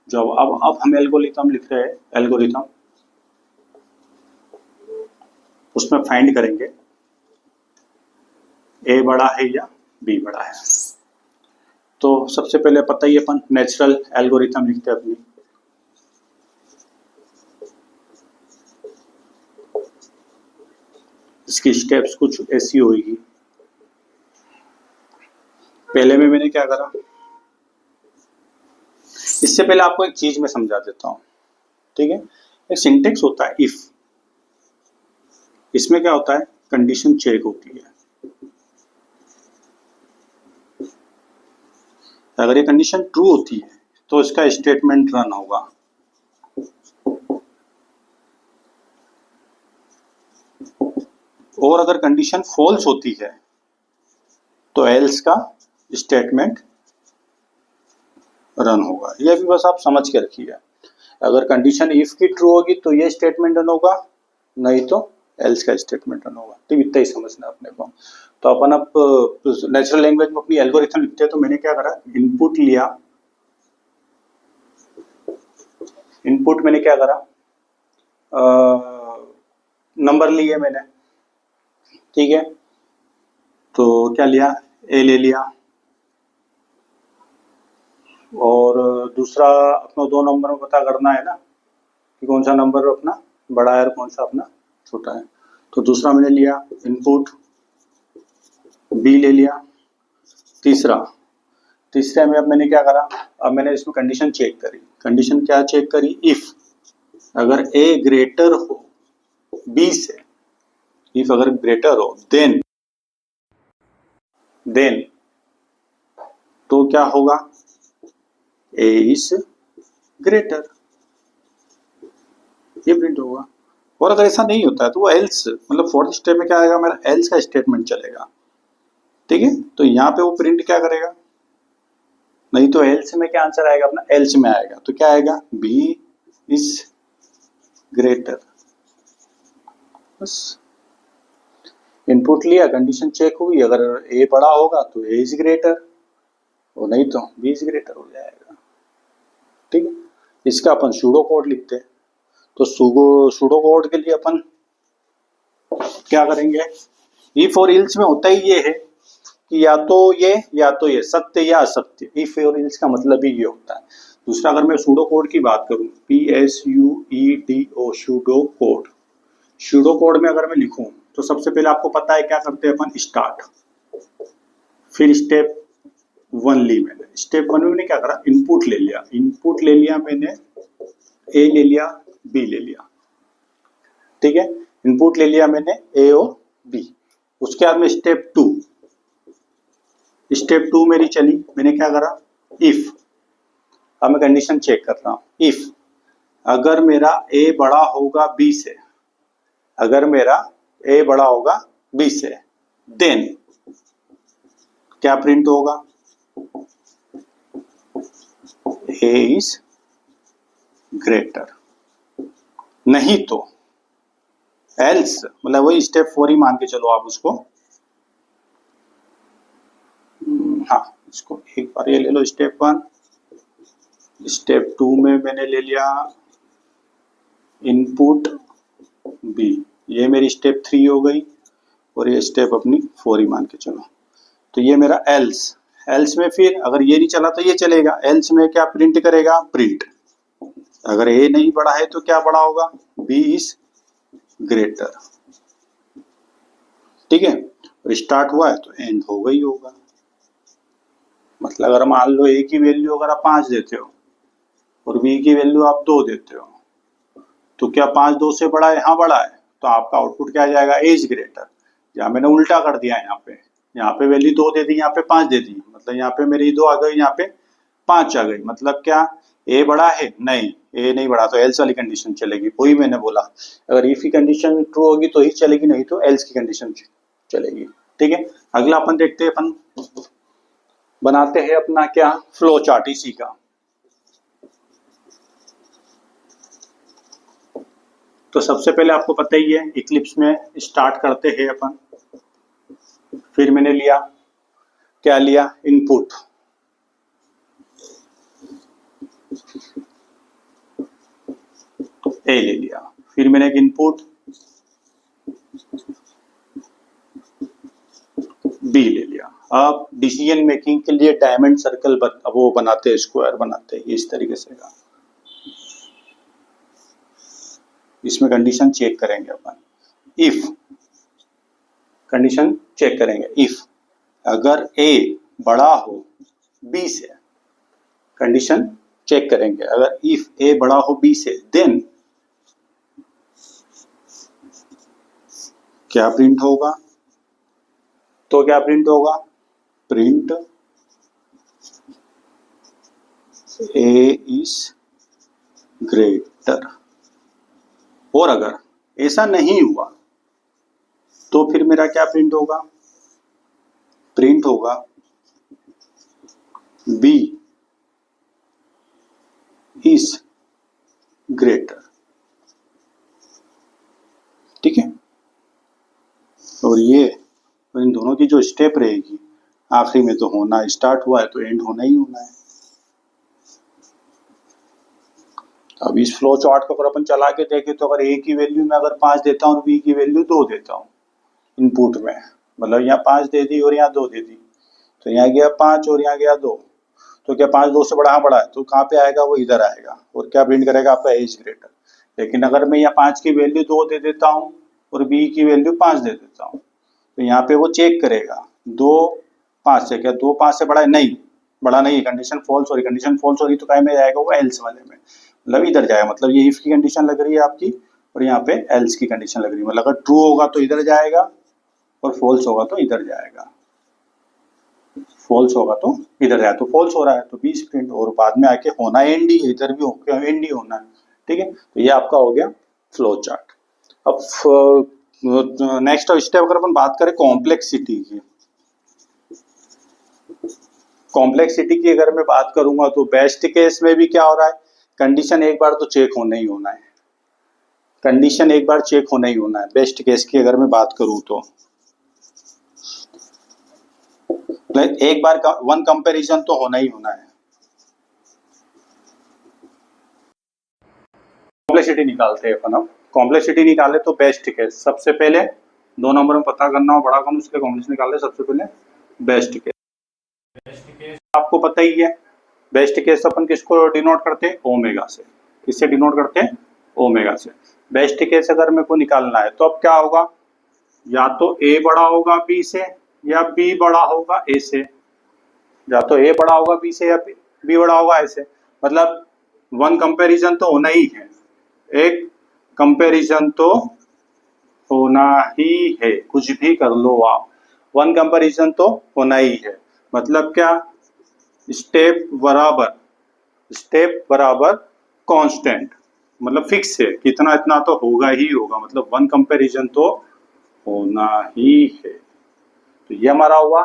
जो अब हम एल्गोरिथम लिख रहे हैं, एल्गोरिथम उसमें फाइंड करेंगे ए बड़ा है या बी बड़ा है। तो सबसे पहले पता ही अपन नेचुरल एल्गोरिथम लिखते हैं अपनी, इसकी स्टेप्स कुछ ऐसी होगी। पहले में मैंने क्या करा, इससे पहले आपको एक चीज मैं समझा देता हूं। ठीक है, एक सिंटेक्स होता है इफ, इसमें क्या होता है, कंडीशन चेक होती है। अगर ये कंडीशन ट्रू होती है तो इसका स्टेटमेंट रन होगा, और अगर कंडीशन फॉल्स होती है तो एल्स का स्टेटमेंट रन होगा। यह भी बस आप समझ के रखिए, अगर कंडीशन इफ की ट्रू होगी तो ये स्टेटमेंट रन होगा, नहीं तो एल्स का स्टेटमेंट रन होगा। तो इतना ही समझना अपने को। तो अपन अब नेचुरल लैंग्वेज में अपनी एल्गोरिथम लिखते हैं। तो मैंने क्या करा, इनपुट लिया, इनपुट मैंने क्या करा, नंबर लिए मैंने। ठीक है, तो क्या लिया, ए ले लिया, और दूसरा अपना 2 नंबर में पता करना है ना कि कौन सा नंबर अपना बड़ा है और कौन सा अपना छोटा है। तो दूसरा मैंने लिया इनपुट बी ले लिया। तीसरे में अब मैंने क्या करा, अब मैंने इसमें कंडीशन चेक करी। कंडीशन क्या चेक करी, इफ अगर ए ग्रेटर हो बी से, इफ अगर ग्रेटर हो देन तो क्या होगा, ए इज ग्रेटर, ये प्रिंट होगा। और अगर ऐसा नहीं होता है तो वो एल्स, मतलब फोर्थ स्टेप में क्या आएगा, मेरा एल्स का स्टेटमेंट चलेगा। ठीक है, तो यहाँ पे वो प्रिंट क्या करेगा, नहीं तो एल्स में क्या आंसर आएगा अपना, एल्स में आएगा तो क्या आएगा, बी इज ग्रेटर। बस इनपुट लिया, कंडीशन चेक हुई, अगर ए बड़ा होगा तो ए इज ग्रेटर, और नहीं तो बी इज ग्रेटर हो जाएगा। ठीक है, इसका अपन सूडो कोड लिखते हैं। तो सूडो कोड के लिए अपन क्या करेंगे, इफ और इल्स में होता ही ये है कि या तो ये सत्य या असत्य। इफ और इल्स का मतलब ही ये होता है। दूसरा, अगर मैं सूडो कोड की बात करूं, PSUEDO pseudo code, pseudo code में अगर मैं लिखूं तो सबसे पहले आपको पता है क्या करते हैं अपन, स्टार्ट, फिर स्टेप 1 ली मैंने। स्टेप 1 में मैंने क्या करा, इनपुट ले लिया मैंने, ए ले लिया, बी ले लिया। ठीक है, इनपुट ले लिया मैंने ए और बी। उसके बाद में स्टेप 2 मेरी चली, मैंने क्या करा, इफ, अब मैं कंडीशन चेक कर रहा हूं, इफ अगर मेरा ए बड़ा होगा बी से, अगर मेरा ए बड़ा होगा बी से, देन क्या प्रिंट होगा, ए इज ग्रेटर। नहीं तो एल्स, मतलब वही स्टेप 4 ही मान के चलो आप उसको। हाँ, इसको एक बार ये ले लो, स्टेप 1। स्टेप 2 में मैंने ले लिया इनपुट बी, ये मेरी स्टेप 3 हो गई, और ये स्टेप अपनी 4 ही मान के चलो। तो ये मेरा एल्स में फिर अगर ये नहीं चला तो ये चलेगा। एल्स में क्या प्रिंट करेगा, प्रिंट, अगर ए नहीं बड़ा है तो क्या बड़ा होगा, बी इज ग्रेटर। ठीक है, और स्टार्ट हुआ है तो एंड होगा ही होगा। मतलब अगर मान लो ए की वैल्यू अगर आप 5 देते हो और बी की वैल्यू आप 2 देते हो, तो क्या 5 2 से बड़ा है? हाँ बड़ा है, तो आपका आउटपुट क्या आ जाएगा? ए इज ग्रेटर। यहाँ मैंने उल्टा कर दिया, यहाँ पे वैल्यू 2 दे दी, यहाँ पे 5 दे दी, मतलब यहाँ पे मेरी 2 आ गई, यहाँ पे 5 आ गई। मतलब क्या ए बड़ा है? नहीं, ए नहीं बड़ा, तो एल्स वाली कंडीशन चलेगी। वही मैंने बोला, अगर इफ की कंडीशन ट्रू होगी तो ही चलेगी, नहीं तो एल्स की कंडीशन चलेगी। ठीक है, अगला अपन देखते हैं, अपन बनाते हैं अपना क्या, फ्लो चार्ट इसी का। तो सबसे पहले आपको पता ही है, इक्लिप्स में स्टार्ट करते हैं अपन। फिर मैंने लिया, क्या लिया? इनपुट। ए ले लिया, फिर मैंने एक इनपुट बी ले लिया। अब डिसीजन मेकिंग के लिए डायमंड सर्कल वो बनाते हैं, स्क्वायर बनाते हैं इस तरीके से का। इसमें कंडीशन चेक करेंगे अपन, इफ कंडीशन चेक करेंगे, इफ अगर ए बड़ा हो बी से, कंडीशन चेक करेंगे, अगर इफ ए बड़ा हो बी से, देन क्या प्रिंट होगा? तो क्या प्रिंट होगा? Print A is greater. और अगर ऐसा नहीं हुआ तो फिर मेरा क्या प्रिंट होगा? प्रिंट होगा बी इज ग्रेटर। ठीक है, और ये इन दोनों की जो स्टेप रहेगी, आखिरी में तो होना, स्टार्ट हुआ है तो एंड होना ही होना है। अब इस फ्लो चार्ट को अगर अपन चला के देखें तो अगर ए की वैल्यू में अगर 5 देता हूँ और बी की वैल्यू 2 देता हूँ इनपुट में, मतलब यहाँ 5 दे दी और यहाँ 2 दे दी, तो यहाँ गया 5 और यहाँ गया 2, तो क्या 5 2 से बड़ा? हाँ बड़ा है, तो कहाँ पे आएगा? वो इधर आएगा, और क्या प्रिंट करेगा? आपका एज ग्रेटर। लेकिन अगर मैं यहाँ 5 की वैल्यू 2 दे देता हूँ और बी की वैल्यू 5 दे देता हूँ, तो यहाँ पे वो चेक करेगा 2 5 से, क्या 2 5 से बड़ा है? नहीं, बड़ा नहीं है, कंडीशन फॉल्स हो रही, कंडीशन फॉल्स हो रही तो काय में जाएगा? वो एल्स वाले में, मतलब इधर जाएगा। मतलब ये इफ की कंडीशन लग रही है आपकी और यहाँ पे एल्स की कंडीशन लग रही है, मतलब अगर ट्रू होगा तो इधर जाएगा और फॉल्स होगा तो इधर जाएगा, फॉल्स होगा तो इधर जाए, तो फॉल्स हो रहा है तो 20 प्रिंट, और बाद में आके होना एंड ही है, इधर भी एंड ही होना है। ठीक है, तो ये आपका हो गया फ्लो चार्ट। अब नेक्स्ट स्टेप अगर अपन बात करें कॉम्प्लेक्सिटी की, कॉम्प्लेक्सिटी की अगर मैं बात करूंगा तो बेस्ट केस में भी क्या हो रहा है? कंडीशन एक बार तो चेक होना ही होना है, कंडीशन एक बार चेक होना ही होना है। बेस्ट केस की अगर मैं बात करूं तो एक बार वन कंपैरिजन तो होना ही होना है। कॉम्प्लेक्सिटी निकालते हैं अपन। अब कॉम्प्लेक्सिटी निकाले तो बेस्ट केस, सबसे पहले 2 नंबर में पता करना हो बड़ा कौन, उसके कॉम्प्लेक्सिटी निकाल ले। सबसे पहले बेस्ट केस, बेस्ट केस आपको पता ही है, बेस्ट केस अपन किसको डिनोट करते हैं? ओमेगा से। किससे डिनोट करते हैं? ओमेगा से। बेस्ट केस अगर मेरे को निकालना है तो अब क्या होगा? या तो ए बड़ा होगा बी से या बी बड़ा होगा ए से, या तो ए बड़ा होगा बी से या बी बड़ा होगा ए से। मतलब वन कंपैरिजन तो होना ही है, एक कंपैरिजन तो होना ही है, कुछ भी कर लो आप, वन कंपैरिजन तो होना ही है। मतलब क्या? स्टेप बराबर कांस्टेंट, मतलब फिक्स है, कितना इतना तो होगा ही होगा, मतलब वन कंपैरिजन तो होना ही है। तो ये हमारा हुआ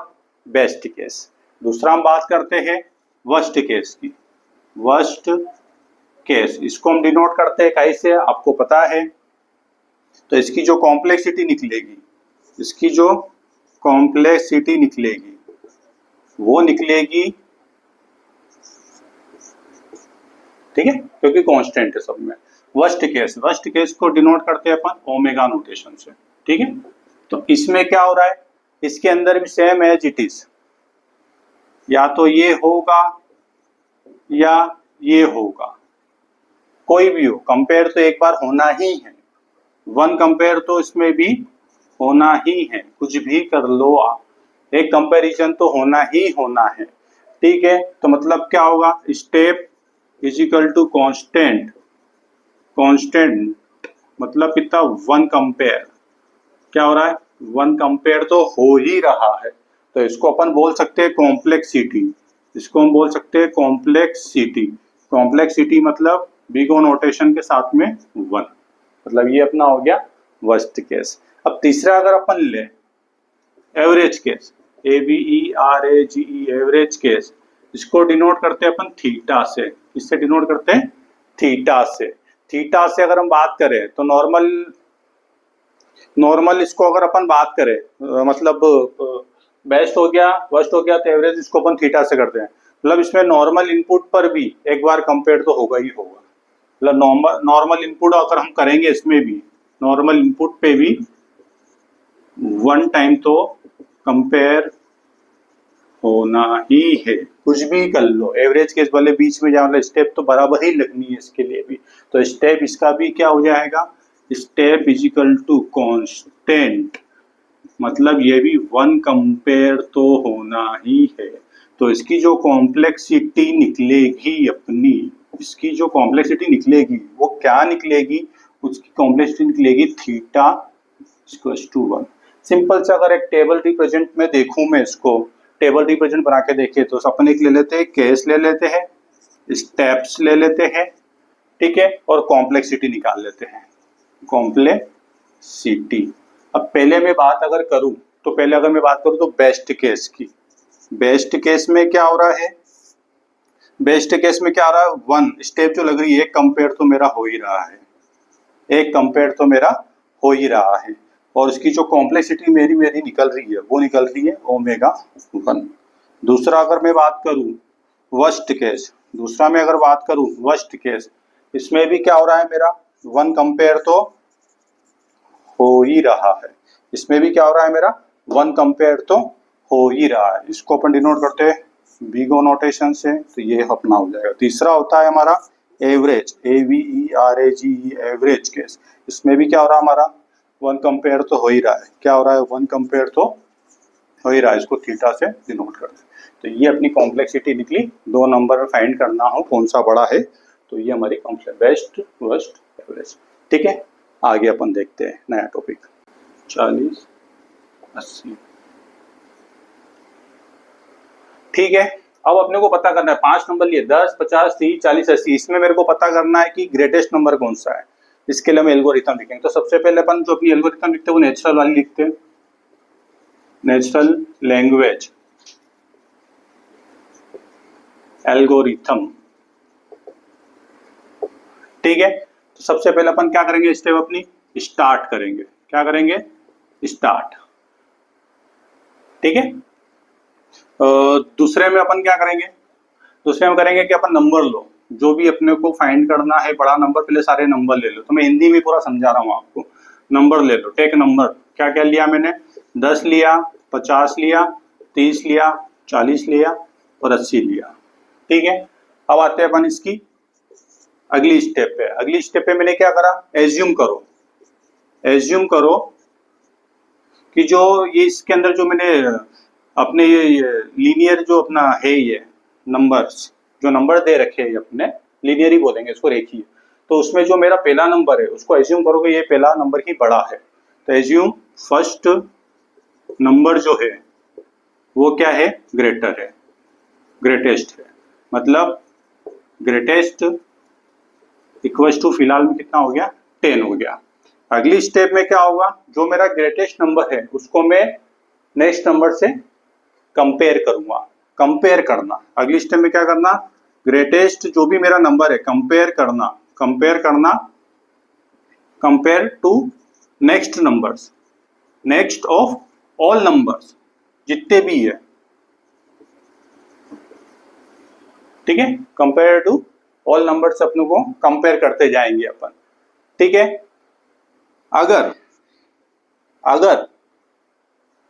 बेस्ट केस। दूसरा हम बात करते हैं वर्स्ट केस की। वर्स्ट केस, इसको हम डिनोट करते हैं कैसे? आपको पता है, तो इसकी जो कॉम्प्लेक्सिटी निकलेगी, इसकी जो कॉम्प्लेक्सिटी निकलेगी वो निकलेगी, ठीक है, क्योंकि कांस्टेंट है सब में। वर्स्ट केस को डिनोट करते हैं अपन ओमेगा नोटेशन से। ठीक है, तो इसमें क्या हो रहा है? इसके अंदर भी सेम एज इट इज, या तो ये होगा या ये होगा, कोई भी हो, कंपेयर तो एक बार होना ही है। वन कंपेयर तो इसमें भी होना ही है, कुछ भी कर लो आप, एक कंपैरिजन तो होना ही होना है। ठीक है, तो मतलब क्या होगा, step is equal to constant, constant मतलब कितना, वन कंपेयर, क्या हो रहा है, वन कंपेयर तो हो ही रहा है, तो इसको अपन बोल सकते हैं कॉम्प्लेक्सिटी, इसको हम बोल सकते हैं कॉम्प्लेक्सिटी। कॉम्प्लेक्सिटी मतलब बिग ओ नोटेशन के साथ में वन, मतलब ये अपना हो गया वर्स्ट केस। अब तीसरा अगर अपन ले average case, AVERAGE average case, इसको डिनोट करते हैं अपन थीटा से, किससे डिनोट करते हैं, थीटा से। थीटा से अगर हम बात करें तो नॉर्मल, नॉर्मल इसको अगर अपन बात करें मतलब बेस्ट हो गया, वर्स्ट हो गया, तो एवरेज इसको अपन थीटा से करते हैं। मतलब इसमें नॉर्मल इनपुट पर भी एक बार कंपेयर तो होगा ही होगा, मतलब नॉर्मल इनपुट अगर हम करेंगे इसमें भी, नॉर्मल इनपुट पे भी वन टाइम तो कंपेयर होना ही है, कुछ भी कर लो। एवरेज केस वाले बीच में जाने वाला स्टेप तो बराबर ही लगनी है इसके लिए भी, तो स्टेप इसका भी क्या हो जाएगा, स्टेप इजिकल टू कांस्टेंट, मतलब ये भी वन कंपेयर तो होना ही है। तो इसकी जो कॉम्प्लेक्सिटी निकलेगी अपनी, इसकी जो कॉम्प्लेक्सिटी निकलेगी वो क्या निकलेगी, उसकी कॉम्प्लेक्सिटी निकलेगी theta equals to one. Simple से अगर एक टेबल रिप्रेजेंट में देखूं मैं इसको, टेबल रिप्रेजेंट बना के देखे तो अपन एक ले लेते हैं, केस ले लेते हैं, स्टेप्स ले लेते हैं, ठीक है, और कॉम्प्लेक्सिटी निकाल लेते हैं, कॉम्प्लेक्सिटी। अब पहले मैं बात अगर करूं, तो पहले अगर मैं बात करूं तो बेस्ट केस की, बेस्ट केस में क्या हो रहा है, बेस्ट केस में क्या हो रहा है, वन स्टेप जो लग रही है, कंपेयर तो मेरा हो ही रहा है, एक कंपेयर तो मेरा हो ही रहा है, और इसकी जो कॉम्प्लेक्सिटी मेरी मेरी निकल रही है वो निकल रही है ओमेगा वन। दूसरा अगर मैं बात करूं वर्स्ट केस, दूसरा मैं अगर बात करूं वर्स्ट केस, इसमें भी क्या हो रहा है मेरा, वन कंपेयर तो हो ही रहा है, इसमें भी क्या हो रहा है मेरा, वन कंपेयर तो हो ही रहा है, इसको अपन डिनोट करते हैं बिग ओ नोटेशन से, तो ये अपना हो जाएगा। तीसरा होता है हमारा एवरेज, AVERAGE एवरेज केस, इसमें भी क्या हो रहा है हमारा, वन कंपेयर तो हो ही रहा है, क्या हो रहा है, वन कंपेयर तो हो ही रहा है, इसको थीटा से डिनोट करते हैं। तो ये अपनी कॉम्प्लेक्सिटी निकली, दो नंबर फाइंड करना हो कौन सा बड़ा है, तो ये हमारी बेस्ट वर्स्ट एवरेज। ठीक है, आगे अपन देखते हैं नया टॉपिक 40 80। ठीक है, अब अपने को पता करना है, 5 नंबर लिए 10 50 30 40 80, इसमें मेरे को पता करना है कि ग्रेटेस्ट नंबर कौन सा है। इसके लिए हम एल्गोरिथम लिखेंगे, तो सबसे पहले अपन जो अपनी एल्गोरिथम लिखते हैं वो नेचुरल वाली लिखते हैं, नेचुरल लैंग्वेज एल्गोरिथम। ठीक है, तो सबसे पहले अपन क्या करेंगे, स्टेप अपनी स्टार्ट करेंगे, क्या करेंगे, स्टार्ट। ठीक है, दूसरे में अपन क्या करेंगे, दूसरे में करेंगे कि अपन नंबर लो, जो भी अपने को फाइंड करना है बड़ा नंबर, पहले सारे नंबर ले लो, तो मैं हिंदी में पूरा समझा रहा हूँ आपको। नंबर ले लो, टेक नंबर, क्या क्या लिया मैंने, 10 लिया, 50 लिया, 30 लिया, 40 लिया और 80 लिया। ठीक है, अब आते हैं अपन इसकी अगली स्टेप पे। अगली स्टेप पे मैंने क्या करा, एज्यूम करो, एज्यूम करो कि जो ये इसके अंदर जो मैंने अपने ये लीनियर जो अपना है, ये नंबर्स जो नंबर दे रखे हैं अपने, लीनियर ही बोलेंगे इसको, रेखीय, तो उसमें जो मेरा पहला नंबर है उसको एज्यूम करो कि ये पहला नंबर ही बड़ा है, तो एज्यूम फर्स्ट नंबर जो है वो क्या है, ग्रेटर है, ग्रेटेस्ट है, मतलब ग्रेटेस्ट इक्वल्स टू फिलहाल में कितना हो गया, 10 हो गया। अगली स्टेप में क्या होगा, जो मेरा ग्रेटेस्ट नंबर है उसको मैं नेक्स्ट नंबर से कंपेयर करूंगा, कंपेयर करना। अगली स्टेप में क्या करना, ग्रेटेस्ट जो भी मेरा नंबर है कंपेयर करना, कंपेयर करना, compare to next numbers, next of all numbers जितने भी है। ठीक है, कंपेयर टू ऑल नंबर्स अपनों को कंपेयर करते जाएंगे अपन। ठीक है, अगर अगर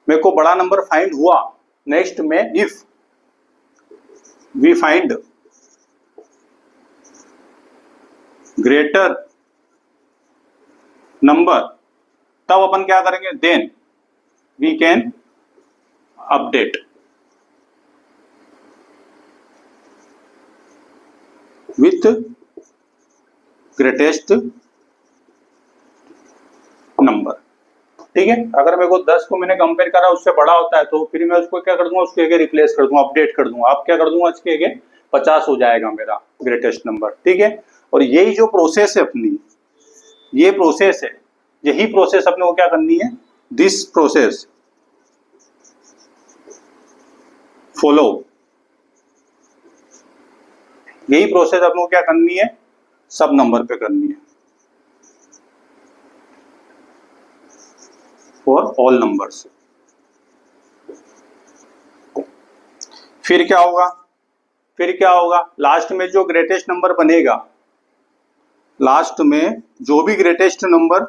मेरे को बड़ा नंबर फाइंड हुआ, नेक्स्ट में if we find greater number, तब अपन क्या करेंगे, then we can update with greatest number। ठीक है, अगर मेरे को 10 को मैंने कंपेयर करा उससे बड़ा होता है तो फिर मैं उसको क्या कर दूंगा, उसके आगे रिप्लेस कर दूंगा, अपडेट कर दूंगा। अब क्या कर दूंगा, इसके आगे 50 हो जाएगा मेरा ग्रेटेस्ट नंबर। ठीक है, और यही जो प्रोसेस है अपनी, ये प्रोसेस है, यही प्रोसेस अपने को क्या करनी है, दिस प्रोसेस फॉलो, यही प्रोसेस अपने को क्या करनी है, सब नंबर पे करनी है, फॉर ऑल नंबर्स। फिर क्या होगा, फिर क्या होगा, लास्ट में जो ग्रेटेस्ट नंबर बनेगा, लास्ट में जो भी ग्रेटेस्ट नंबर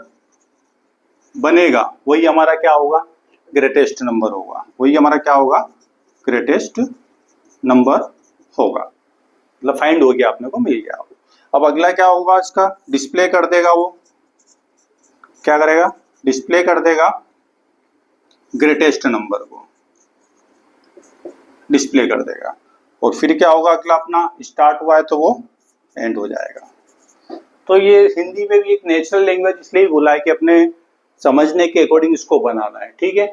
बनेगा वही हमारा क्या होगा, ग्रेटेस्ट नंबर होगा, वही हमारा क्या होगा, ग्रेटेस्ट नंबर होगा। मतलब फाइंड हो गया, अपने को मिल गया। अब अगला क्या होगा, इसका डिस्प्ले कर देगा, वो क्या करेगा, डिस्प्ले कर देगा ग्रेटेस्ट नंबर को, डिस्प्ले कर देगा। और फिर क्या होगा, अगला अपना स्टार्ट हुआ है तो वो एंड हो जाएगा। तो ये हिंदी में भी एक नेचुरल लैंग्वेज इसलिए बोला है कि अपने समझने के अकॉर्डिंग इसको बनाना है। ठीक है,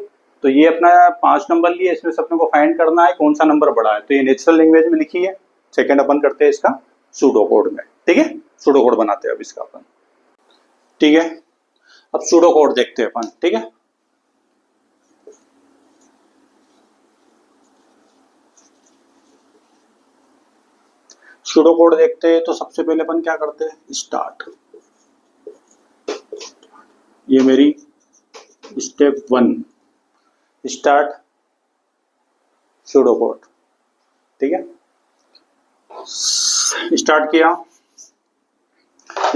तो ये अपना 5 नंबर लिए, इसमें से अपने को फाइंड करना है कौन सा नंबर बड़ा है, तो ये नेचुरल लैंग्वेज में लिखी है। सेकंड अपन करते हैं इसका सूडो कोड में। ठीक है, सूडो कोड बनाते हैं अब इसका अपन। ठीक है, अब सूडो कोड देखते हैं अपन। ठीक है, सूडो कोड देखते हैं तो सबसे पहले अपन क्या करते हैं, स्टार्ट, ये मेरी स्टेप 1, स्टार्ट सूडो कोड। ठीक है, स्टार्ट किया।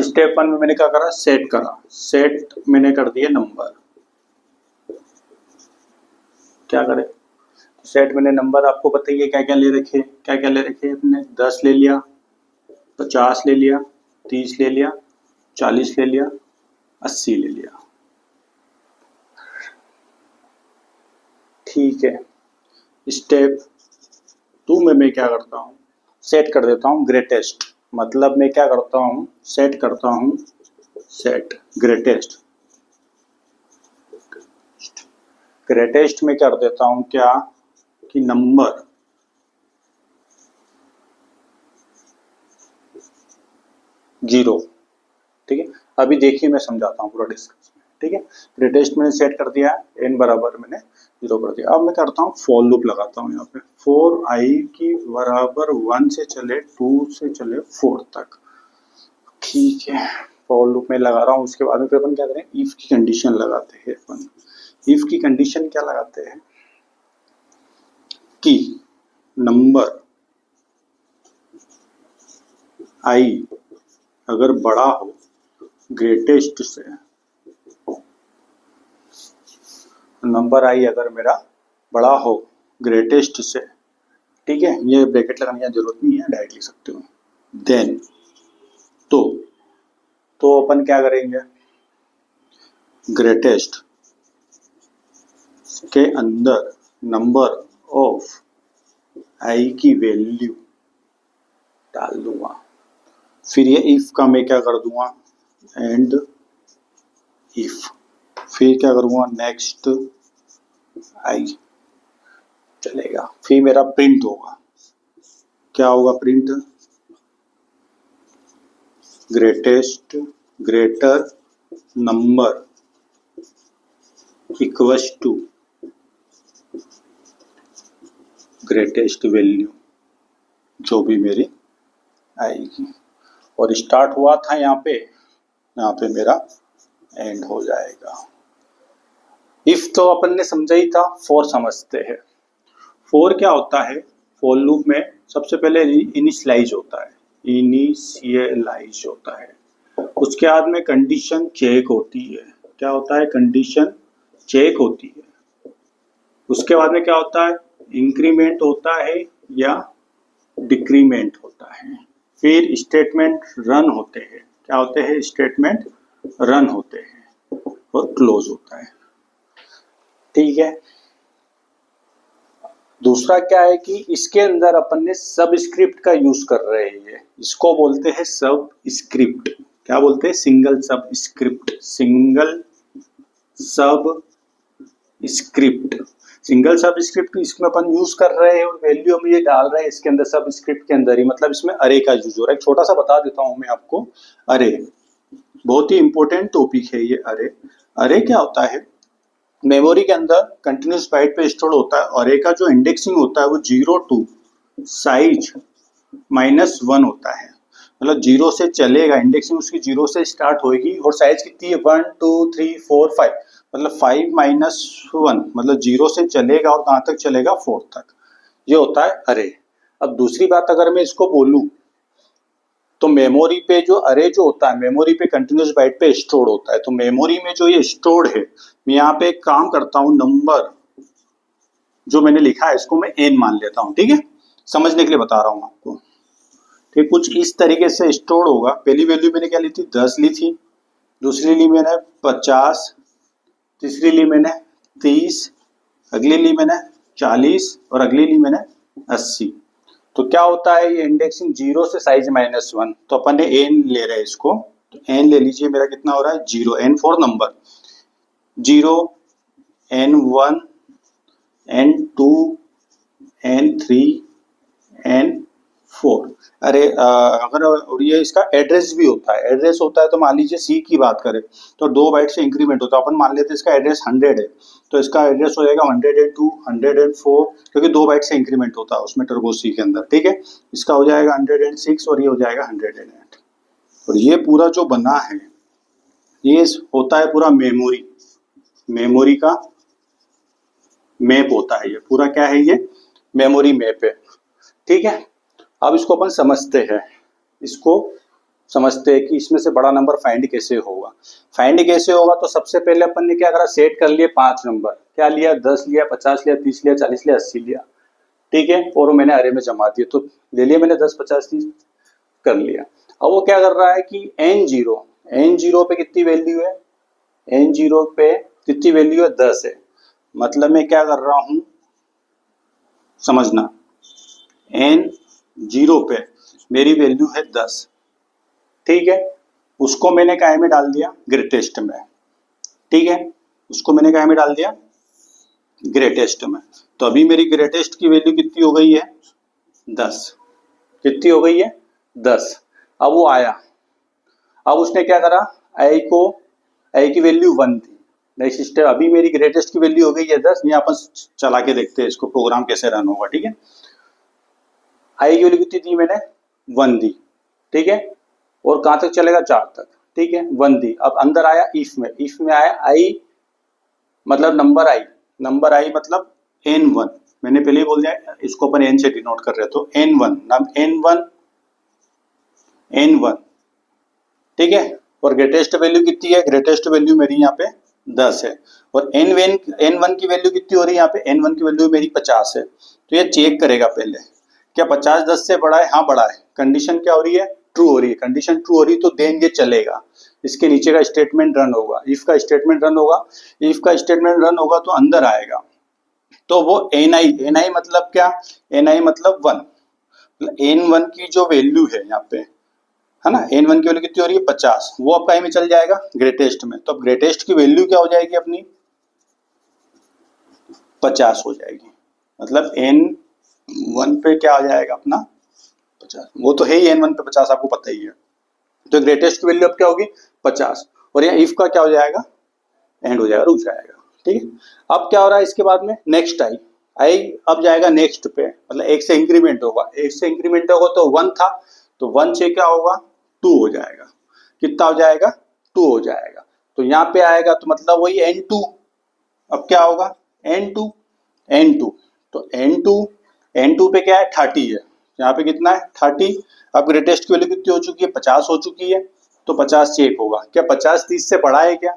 स्टेप 1 में मैंने क्या करा, सेट करा, सेट मैंने कर दिया नंबर। क्या करे, सेट मैंने नंबर, आपको बताइए क्या क्या ले रखे, क्या क्या ले रखे अपने, 10 ले लिया, 50 ले लिया, 30 ले लिया, 40 ले लिया, 80 ले लिया। ठीक है, स्टेप 2 में मैं क्या करता हूँ, सेट कर देता हूँ ग्रेटेस्ट। मतलब मैं क्या करता हूँ, सेट करता हूँ, सेट ग्रेटेस्ट। ग्रेटेस्ट में कर देता हूँ क्या, कि नंबर जीरो। ठीक है, अभी देखिए मैं समझाता हूँ पूरा डिस्कस में। ठीक है, ग्रेटेस्ट मैंने सेट कर दिया, n बराबर मैंने 0 कर दिया। अब मैं करता हूँ फॉर लूप लगाता हूँ यहाँ पे, फॉर i की बराबर 1 से चले 2 से चले 4 तक। ठीक है, फॉर लूप में लगा रहा हूँ। उसके बाद में फिर अपन क्या करें, इफ की कंडीशन लगाते हैं अपन। इफ की कंडीशन क्या लगाते हैं, कि नंबर i अगर बड़ा हो ग्रेटेस्ट से, नंबर i अगर मेरा बड़ा हो ग्रेटेस्ट से, ठीक है, ये ब्रैकेट लगाने की जरूरत नहीं है, डायरेक्ट लिख सकते हो, देन तो अपन क्या करेंगे, ग्रेटेस्ट के अंदर नंबर ऑफ i की वैल्यू डाल दूंगा। फिर ये इफ का मैं क्या कर दूंगा, एंड इफ, फिर क्या करूंगा, नेक्स्ट i चलेगा। फिर मेरा प्रिंट होगा, क्या होगा print, greatest greater number equals to greatest value जो भी मेरी आएगी। और स्टार्ट हुआ था यहाँ पे मेरा एंड हो जाएगा। इफ तो अपन ने समझा ही था, फॉर समझते हैं। फॉर क्या होता है, फॉर लूप में सबसे पहले इनिशियलाइज होता है, इनिशियलाइज होता है। उसके बाद में कंडीशन चेक होती है। क्या होता है, कंडीशन चेक होती है। उसके बाद में क्या होता है, इंक्रीमेंट होता है या डिक्रीमेंट होता है। फिर स्टेटमेंट रन होते हैं। क्या होते हैं, स्टेटमेंट रन होते हैं। और क्लोज होता है। ठीक है। दूसरा क्या है कि इसके अंदर अपन ने सबस्क्रिप्ट का यूज कर रहे हैं, इसको बोलते हैं सब स्क्रिप्ट। क्या बोलते हैं? सिंगल सब स्क्रिप्ट, सिंगल सब स्क्रिप्ट। सिंगल सब स्क्रिप्ट इसमें अपन यूज कर रहे हैं और वैल्यू हम ये डाल रहे हैं इसके अंदर सब स्क्रिप्ट के अंदर ही, मतलब इसमें अरे का यूज हो रहा है। एक छोटा सा बता देता हूं मैं आपको, अरे बहुत ही इंपॉर्टेंट टॉपिक है ये। अरे अरे क्या होता है? मेमोरी के अंदर कंटिन्यूस बाइट पे स्टोर होता है और ए का जो इंडेक्सिंग होता है वो 0 टू साइज -1 होता है। मतलब 0 से चलेगा, इंडेक्सिंग उसकी 0 से स्टार्ट होगी और साइज कितनी है 1 2 3 4 5, मतलब 5 -1, मतलब 0 से चलेगा और कहाँ तक चलेगा? 4 तक। ये होता है अरे। अब दूसरी बात अगर मैं इसको बोलूं तो मेमोरी पे जो अरे जो होता है, मेमोरी पे कंटिन्यूस बाइट पे स्टोर होता है। तो मेमोरी में जो ये स्टोर्ड है, मैं यहाँ पे एक काम करता हूँ, नंबर जो मैंने लिखा है इसको मैं n मान लेता हूँ। ठीक है, समझने के लिए बता रहा हूँ आपको। ठीक, कुछ इस तरीके से स्टोर होगा। पहली वैल्यू मैंने क्या ली थी? 10 ली थी। दूसरी ली मैंने 50, तीसरी ली मैंने 30, अगली ली मैंने 40 और अगली ली मैंने 80। तो क्या होता है? ये इंडेक्सिंग 0 से साइज -1, तो अपन ने n ले रहे हैं इसको, तो n ले लीजिए। मेरा कितना हो रहा है? 0, n for number, 0 n1 n2 n3 n4। अरे अगर और ये इसका एड्रेस भी होता है, एड्रेस होता है तो मान लीजिए सी की बात करें तो 2 बाइट से इंक्रीमेंट होता है। अपन मान लेते हैं इसका एड्रेस 100 है, तो इसका एड्रेस हो जाएगा 102 104, क्योंकि 2 बाइट से इंक्रीमेंट होता है उसमें टर्बो सी के अंदर। ठीक है, इसका हो जाएगा 106 और ये हो जाएगा 108। और ये पूरा जो बना है ये होता है पूरा मेमोरी, मेमोरी का मैप होता है ये पूरा। क्या है? ये मेमोरी मैप है। ठीक है, अब इसको अपन समझते हैं, इसको समझते हैं कि इसमें से बड़ा नंबर फाइंड कैसे होगा। फाइंड कैसे होगा? तो सबसे पहले अपन ने क्या करा? सेट कर लिए 5 नंबर। क्या लिया? 10 लिया, 50 लिया, 30 लिया, 40 लिया, 80 लिया। ठीक है, और वो मैंने अरे में जमा दिए, तो ले लिया मैंने 10 50 30 कर लिया। अब वो क्या कर रहा है कि n0 पे कितनी वैल्यू है? n0 पे कितनी वैल्यू है? 10 है। मतलब मैं क्या कर रहा हूं, समझना, n0 पे मेरी वैल्यू है 10। ठीक है, उसको मैंने काय में डाल दिया? ग्रेटेस्ट में। ठीक है, उसको मैंने काय में डाल दिया? ग्रेटेस्ट में। तो अभी मेरी ग्रेटेस्ट की वैल्यू कितनी हो गई है? 10। कितनी हो गई है? 10। अब वो आया, अब उसने क्या करा? आई की वैल्यू 1 थी। नेक्स्ट स्टेप, अभी मेरी ग्रेटेस्ट की वैल्यू हो गई है 10। यहाँ अपन चला के देखते हैं इसको, प्रोग्राम कैसे रन होगा। ठीक है, आई की वैल्यू कितनी दी मैंने? 1 दी। ठीक है, और कहाँ तक चलेगा? 4 तक। ठीक है, 1 दी। अब अंदर आया इफ में आया आई, मतलब नंबर आई मतलब n1। मैंने पहले ही बोल दिया, इसको अपन n से डिनोट कर रहे हैं, तो n1। ठीक है, और ग्रेटेस्ट वैल्यू कितनी है? ग्रेटेस्ट वैल्यू मेरी यहाँ पे 10 है। और n1 की वैल्यू कितनी हो रही है यहाँ पे? n1 की वैल्यू मेरी 50 है। तो ये चेक करेगा पहले, क्या 50 10 से बड़ा है? हाँ बड़ा है। कंडीशन क्या हो रही है? ट्रू हो रही है। कंडीशन ट्रू हो रही है तो देन ये चलेगा, इसके नीचे का स्टेटमेंट रन होगा, इफ का स्टेटमेंट रन होगा। इफ का स्टेटमेंट रन होगा तो अंदर आएगा, तो वो ni मतलब क्या? ni मतलब 1। n1 की जो वैल्यू है यहाँ पे, है ना, n1 की वैल्यू कितनी हो रही है? 50। वो अब कहीं में चल जाएगा? ग्रेटेस्ट में। तो अब ग्रेटेस्ट की वैल्यू क्या हो जाएगी अपनी? 50 हो जाएगी। मतलब n1 पे क्या आ जाएगा अपना? 50। वो तो है ही n1 पे 50, आपको पता ही है। तो ग्रेटेस्ट की वैल्यू अब क्या होगी? 50। और यहाँ इफ का क्या हो जाएगा? एंड हो जाएगा, रुक जाएगा। ठीक है, अब क्या हो रहा है इसके बाद में? नेक्स्ट आई अब जाएगा नेक्स्ट पे, मतलब 1 से इंक्रीमेंट होगा। 1 से इंक्रीमेंट होगा तो 1 था, तो 1 से क्या होगा? 2 हो जाएगा। कितना हो जाएगा? 2 हो जाएगा। तो यहाँ पे आएगा तो मतलब वही n2। अब क्या होगा? n2। तो n2 पे क्या है? 30 है। यहाँ पे कितना है? 30। अब ग्रेटेस्ट की वैल्यू कितनी हो चुकी है? 50 हो चुकी है। तो 50 चेक होगा। क्या 50 30 से बड़ा है? क्या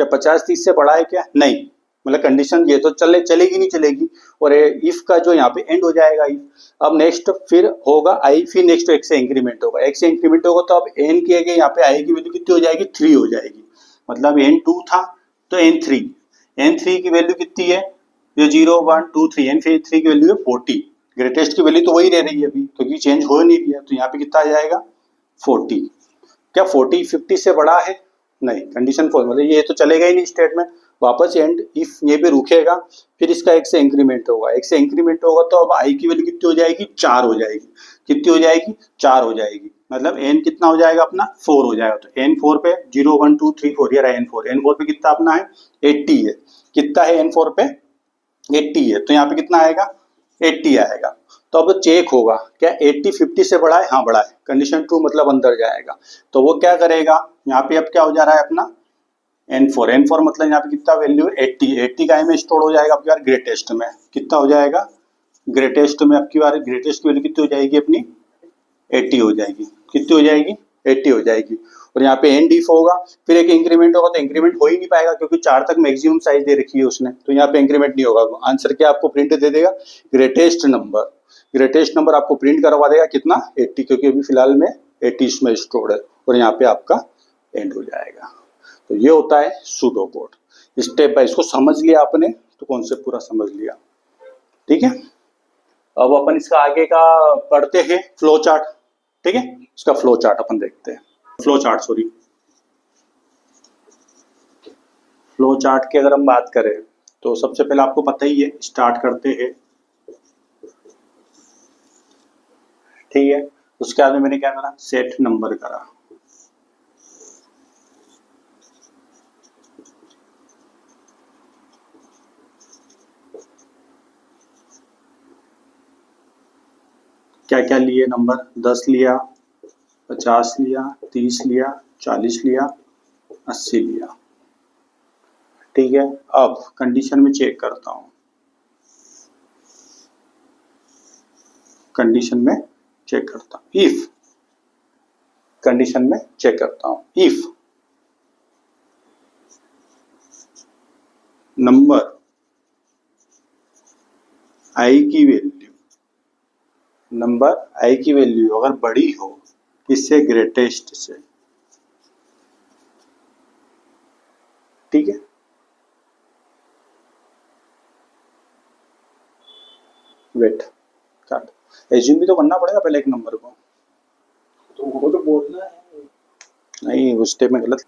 50 30 से बड़ा है? क्या नहीं, मतलब कंडीशन ये तो चलेगी नहीं चलेगी। और इफ का जो यहाँ पे एंड हो जाएगा इफ। अब नेक्स्ट फिर होगा आई, फिर नेक्स्ट 1 से इंक्रीमेंट होगा। 1 से इंक्रीमेंट होगा तो अब एन की यहाँ पे आई की वैल्यू कितनी हो जाएगी? 3 हो जाएगी। मतलब n2 था तो n3, n3 की वैल्यू कितनी है, ये 0 1 2 3, n3 की वैल्यू है 40, ग्रेटेस्ट की वैल्यू तो वही रह रही है अभी क्योंकि चेंज हो नहीं रही है, तो यहाँ पे कितना आ जाएगा 40। क्या 40 50 से बड़ा है, नहीं, कंडीशन फॉल्स, मतलब ये तो चलेगा ही नहीं स्टेटमेंट, वापस एंड इफ ये पे रुकेगा, फिर इसका एक से इंक्रीमेंट होगा, एक से इंक्रीमेंट होगा तो अब आई की वैल्यू कितनी हो जाएगी, 4 हो जाएगी, कितनी हो जाएगी 4 हो जाएगी, मतलब n कितना हो जाएगा अपना 4 हो जाएगा, तो n4 पे 0 1 2 3 4 ये रहा n4 पे कितना अपना है 80 है, कितना है n4 पे 80 है, तो यहाँ पे कितना आएगा 80 आएगा। तो अब चेक होगा क्या 80 50 से बड़ा है, हाँ बड़ा है, कंडीशन ट्रू मतलब अंदर जाएगा, तो वो क्या करेगा, यहाँ पे अब क्या हो जा रहा है अपना n4 मतलब यहाँ पे कितना वैल्यू 80 का में स्टोर हो जाएगा आपकी बार ग्रेटेस्ट में, कितना हो जाएगा ग्रेटेस्ट में आपकी बार, ग्रेटेस्ट की वैल्यू कितनी हो जाएगी अपनी 80 हो जाएगी, कितनी हो जाएगी 80 हो जाएगी, और यहाँ पे एंड इफ होगा, फिर एक इंक्रीमेंट होगा, तो इंक्रीमेंट हो ही नहीं पाएगा क्योंकि 4 तक मैक्सिमम साइज दे रखी है उसने, तो यहाँ पे इंक्रीमेंट नहीं होगा, आंसर क्या आपको प्रिंट दे देगा ग्रेटेस्ट नंबर, ग्रेटेस्ट नंबर आपको प्रिंट करवा देगा कितना 80, क्योंकि अभी फिलहाल में 80 इसमें स्टोर्ड है, और यहाँ पे आपका एंड हो जाएगा। तो ये होता है सूडो कोड, स्टेप बाय, इसको समझ लिया आपने तो कॉन्सेप्ट पूरा समझ लिया, ठीक है। अब अपन इसका आगे का पढ़ते हैं फ्लो चार्ट, ठीक है, इसका फ्लो चार्ट अपन देखते हैं, फ्लो चार्ट की अगर हम बात करें तो सबसे पहले आपको पता ही है, स्टार्ट करते हैं, ठीक है, उसके बाद में मैंने क्या करा सेट नंबर करा, क्या क्या लिए नंबर, 10 लिया, 50 लिया, 30 लिया, 40 लिया, 80 लिया, ठीक है। अब कंडीशन में चेक करता हूँ, कंडीशन में चेक करता हूँ, इफ कंडीशन में चेक करता हूँ, इफ नंबर आई की वैल्यू, नंबर आई की वैल्यू अगर बड़ी हो किससे, ग्रेटेस्ट से, ठीक है, वेट काट, एज्यूम भी तो करना पड़ेगा पहले एक नंबर को, तो वो तो बोलना है, नहीं उस स्टेप में गलत,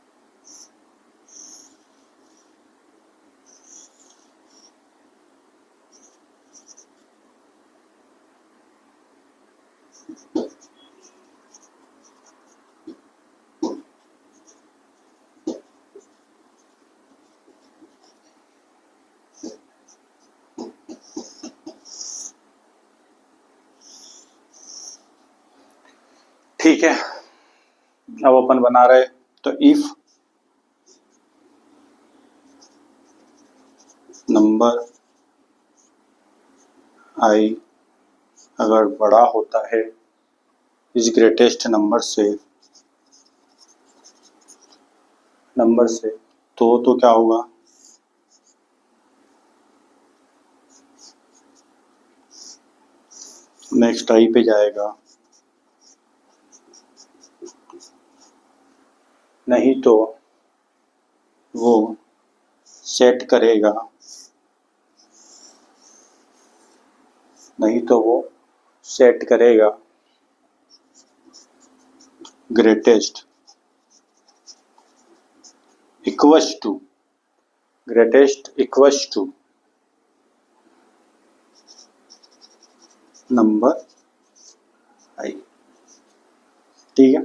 ठीक है। अब अपन बना रहे, तो इफ नंबर आई अगर बड़ा होता है इस ग्रेटेस्ट नंबर से, तो क्या होगा, नेक्स्ट आई पे जाएगा, नहीं तो वो सेट करेगा, नहीं तो वो सेट करेगा greatest equals to, greatest equals to number I, ठीक है,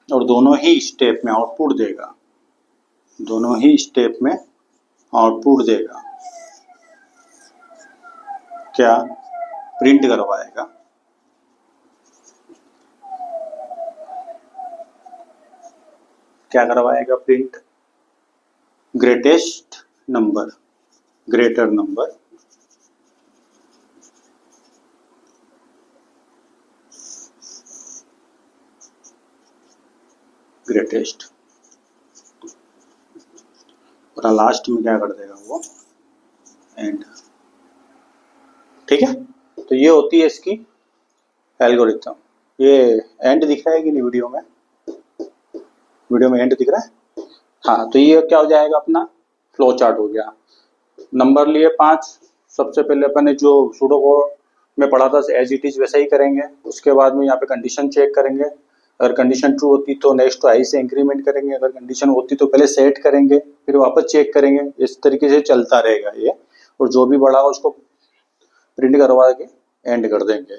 और दोनों ही स्टेप में आउटपुट देगा, दोनों ही स्टेप में आउटपुट देगा, क्या प्रिंट करवाएगा, क्या करवाएगा print, greatest number, greater number, greatest, और लास्ट में क्या कर देगा वो एंड, ठीक है। तो ये होती है इसकी एल्गोरिथम, ये एंड दिख रहा है कि नहीं वीडियो में, वीडियो में एंड दिख रहा है, हाँ, तो ये क्या हो जाएगा अपना फ्लो चार्ट हो गया। नंबर लिए 5, सबसे पहले अपन ने जो सूडो कोड में पढ़ा था एज इट इज वैसा ही करेंगे। उसके बाद में यहाँ पे कंडीशन चेक करेंगे, अगर कंडीशन ट्रू होती तो नेक्स्ट तो आई से इंक्रीमेंट करेंगे, अगर कंडीशन होती तो पहले सेट करेंगे फिर वापस चेक करेंगे। इस तरीके से चलता रहेगा ये, और जो भी बढ़ा उसको प्रिंट करवा के एंड कर देंगे।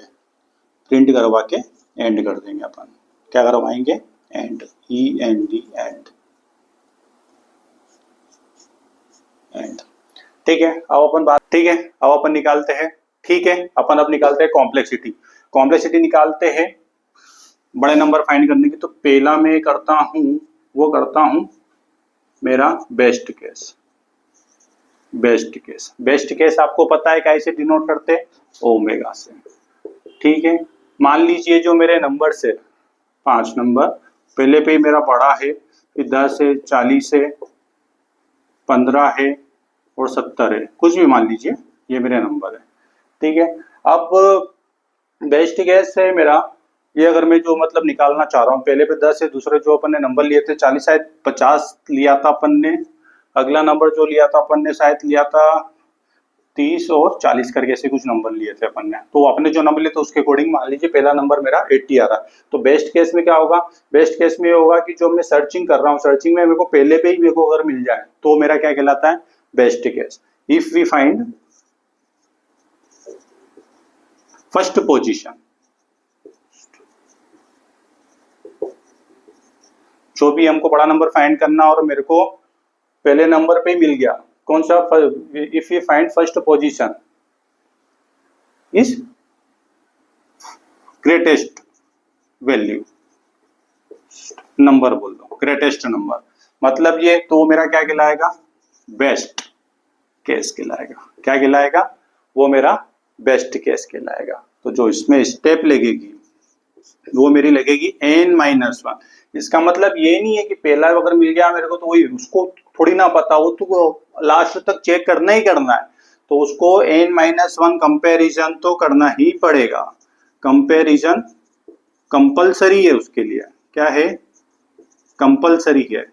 प्रिंट करवा के एंड कर देंगे अपन, क्या करवाएंगे, एंड, END, एंड। एंड ठीक है। अब अपन निकालते हैं, ठीक है, अपन अब निकालते हैं कॉम्प्लेक्सिटी। कॉम्प्लेक्सिटी निकालते हैं बड़े नंबर फाइंड करने की। तो पहला मैं करता हूं मेरा बेस्ट केस। बेस्ट केस आपको पता है कैसे डिनोट करते हैं, ओमेगा से, ठीक है। मान लीजिए जो मेरे नंबर से 5 नंबर पहले पे ही मेरा बड़ा है, फिर 10 है, 40 है, 15 है और 70 है, कुछ भी मान लीजिए ये मेरे नंबर है, ठीक है। अब बेस्ट केस है मेरा ये, अगर मैं जो मतलब निकालना चाह रहा हूँ, पहले पे 10 है, दूसरे जो अपन ने नंबर लिए थे 40, शायद 50 लिया था अपन ने, अगला नंबर जो लिया था अपन ने शायद लिया था 30 और 40 करके ऐसे कुछ नंबर लिए थे अपन ने। तो अपने जो नंबर लिए थे उसके अकॉर्डिंग मान लीजिए पहला नंबर मेरा 80 आ रहा है। तो बेस्ट केस में क्या होगा, बेस्ट केस में होगा कि जो मैं सर्चिंग कर रहा हूँ, सर्चिंग में मेरे को पहले पे ही मेरे को अगर मिल जाए तो मेरा क्या कहलाता है, best case. If we find first position, जो भी हमको बड़ा नंबर फाइंड करना और मेरे को पहले नंबर पे ही मिल गया, कौन सा, if you find first position is greatest value, number बोल दो, ग्रेटेस्ट नंबर, मतलब ये तो मेरा क्या कहलाएगा, बेस्ट केस कहलाएगा। क्या कहलाएगा, वो मेरा बेस्ट केस कहलाएगा। तो जो इसमें स्टेप लगेगी वो मेरी लगेगी n-1। इसका मतलब ये नहीं है कि पहला अगर मिल गया मेरे को तो वही, उसको थोड़ी ना पता, वो तो लास्ट तक चेक करना ही करना है, तो उसको n-1 कंपैरिजन तो करना ही पड़ेगा। कंपैरिजन कंपलसरी है उसके लिए, क्या है, कंपलसरी है,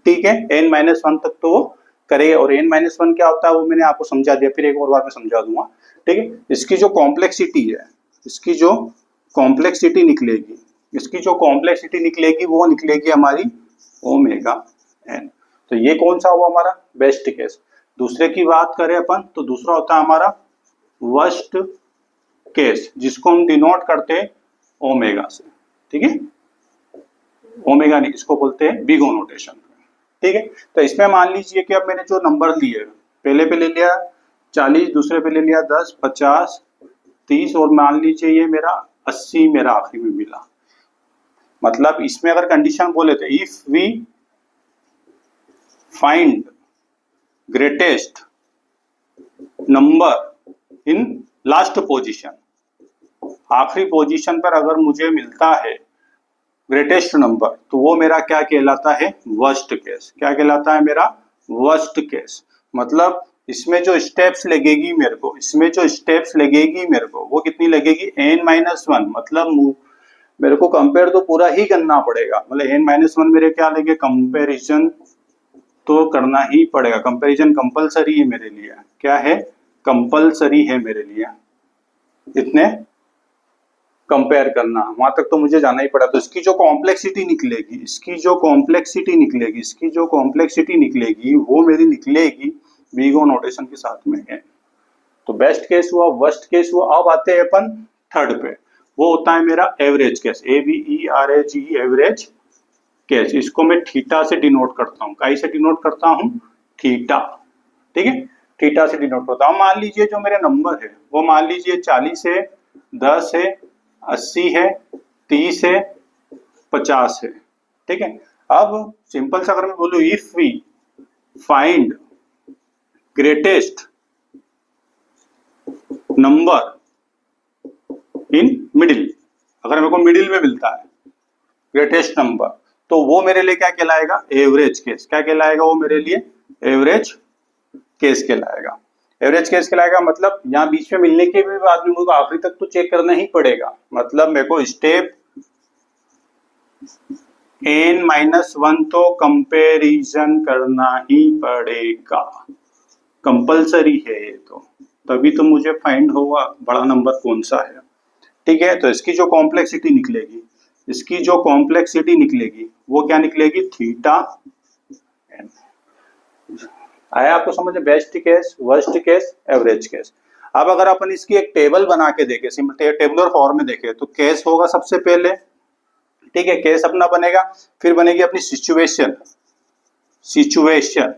ठीक है। n-1 तक तो वो करेगा, और n-1 क्या होता है वो मैंने आपको समझा दिया, फिर एक और बार मैं समझा दूंगा, ठीक है। इसकी जो कॉम्प्लेक्सिटी है, इसकी जो कॉम्प्लेक्सिटी निकलेगी, इसकी जो कॉम्प्लेक्सिटी निकलेगी वो निकलेगी हमारी ओमेगा n। तो ये कौन सा हुआ हमारा बेस्ट केस। दूसरे की बात करें अपन तो दूसरा होता है हमारा वर्स्ट केस, जिसको हम डिनोट करते हैं ओमेगा से, ठीक है। ओमेगा नहीं, इसको बोलते हैं बिग ओ नोटेशन, ठीक है। तो इसमें मान लीजिए कि अब मैंने जो नंबर लिए, पहले पे ले लिया 40, दूसरे पे ले लिया 10, 50, 30 और मान लीजिए ये मेरा 80 मेरा आखिरी में मिला। मतलब इसमें अगर कंडीशन बोले थे if we find greatest number in last position, आखिरी पोजीशन पर अगर मुझे मिलता है ग्रेटेस्ट नंबर तो वो मेरा क्या कहलाता है, वर्स्ट केस। क्या कहलाता है मेरा, वर्स्ट केस। मतलब इसमें जो स्टेप्स लगेगी मेरे को, इसमें जो स्टेप्स लगेगी मेरे को वो कितनी लगेगी, n-1। मतलब मेरे को कंपेयर तो पूरा ही करना पड़ेगा, मतलब n-1 मेरे क्या लगे, कंपेरिजन तो करना ही पड़ेगा। कंपेरिजन कंपलसरी है मेरे लिए, क्या है, कंपलसरी है मेरे लिए, इतने कंपेयर करना, वहां तक तो मुझे जाना ही पड़ा। तो इसकी जो कॉम्प्लेक्सिटी निकलेगी, इसकी जो कॉम्प्लेक्सिटी निकलेगी, इसकी जो कॉम्प्लेक्सिटी निकलेगी वो मेरी निकलेगी बिग ओ नोटेशन के साथ में n। तो बेस्ट केस हुआ, वर्स्ट केस हुआ। अब आते हैं अपन थर्ड पे, वो होता है मेरा average case, AVERAGE, average case. इसको मैं थीटा से डिनोट करता हूँ, काई से डिनोट करता हूँ, थीटा, ठीक है, थीटा से डिनोट करता हूँ। मान लीजिए जो मेरा नंबर है वो मान लीजिए 40 है, 10 है, 80 है, 30 है, 50 है, ठीक है। अब सिंपल सा अगर मैं बोलूं if we find greatest number in middle, अगर मेरे को मिडिल में मिलता है ग्रेटेस्ट नंबर तो वो मेरे लिए क्या कहलाएगा, एवरेज केस। क्या कहलाएगा वो मेरे लिए, एवरेज केस कहलाएगा। एवरेज केस कहलाएगा, मतलब यहाँ बीच में मिलने के भी बाद में मुझे आखिरी तक तो चेक करना ही पड़ेगा। मतलब मेरे को स्टेप n-1 तो कंपैरिजन करना ही पड़ेगा, कंपलसरी है ये तो, तभी तो मुझे फाइंड होगा बड़ा नंबर कौन सा है। ठीक है, तो इसकी जो कॉम्प्लेक्सिटी निकलेगी, इसकी जो कॉम्प्लेक्सिटी निकलेगी वो क्या निकलेगी, थीटा n। आया आपको समझ में? Best case, worst case, average case. अब अगर अपन इसकी एक टेबल बना के देखें, सिंपल टेबुलर फॉर्म में देखें, तो केस होगा सबसे पहले, ठीक है, केस अपना बनेगा, फिर बनेगी अपनी सिचुएशन, सिचुएशन,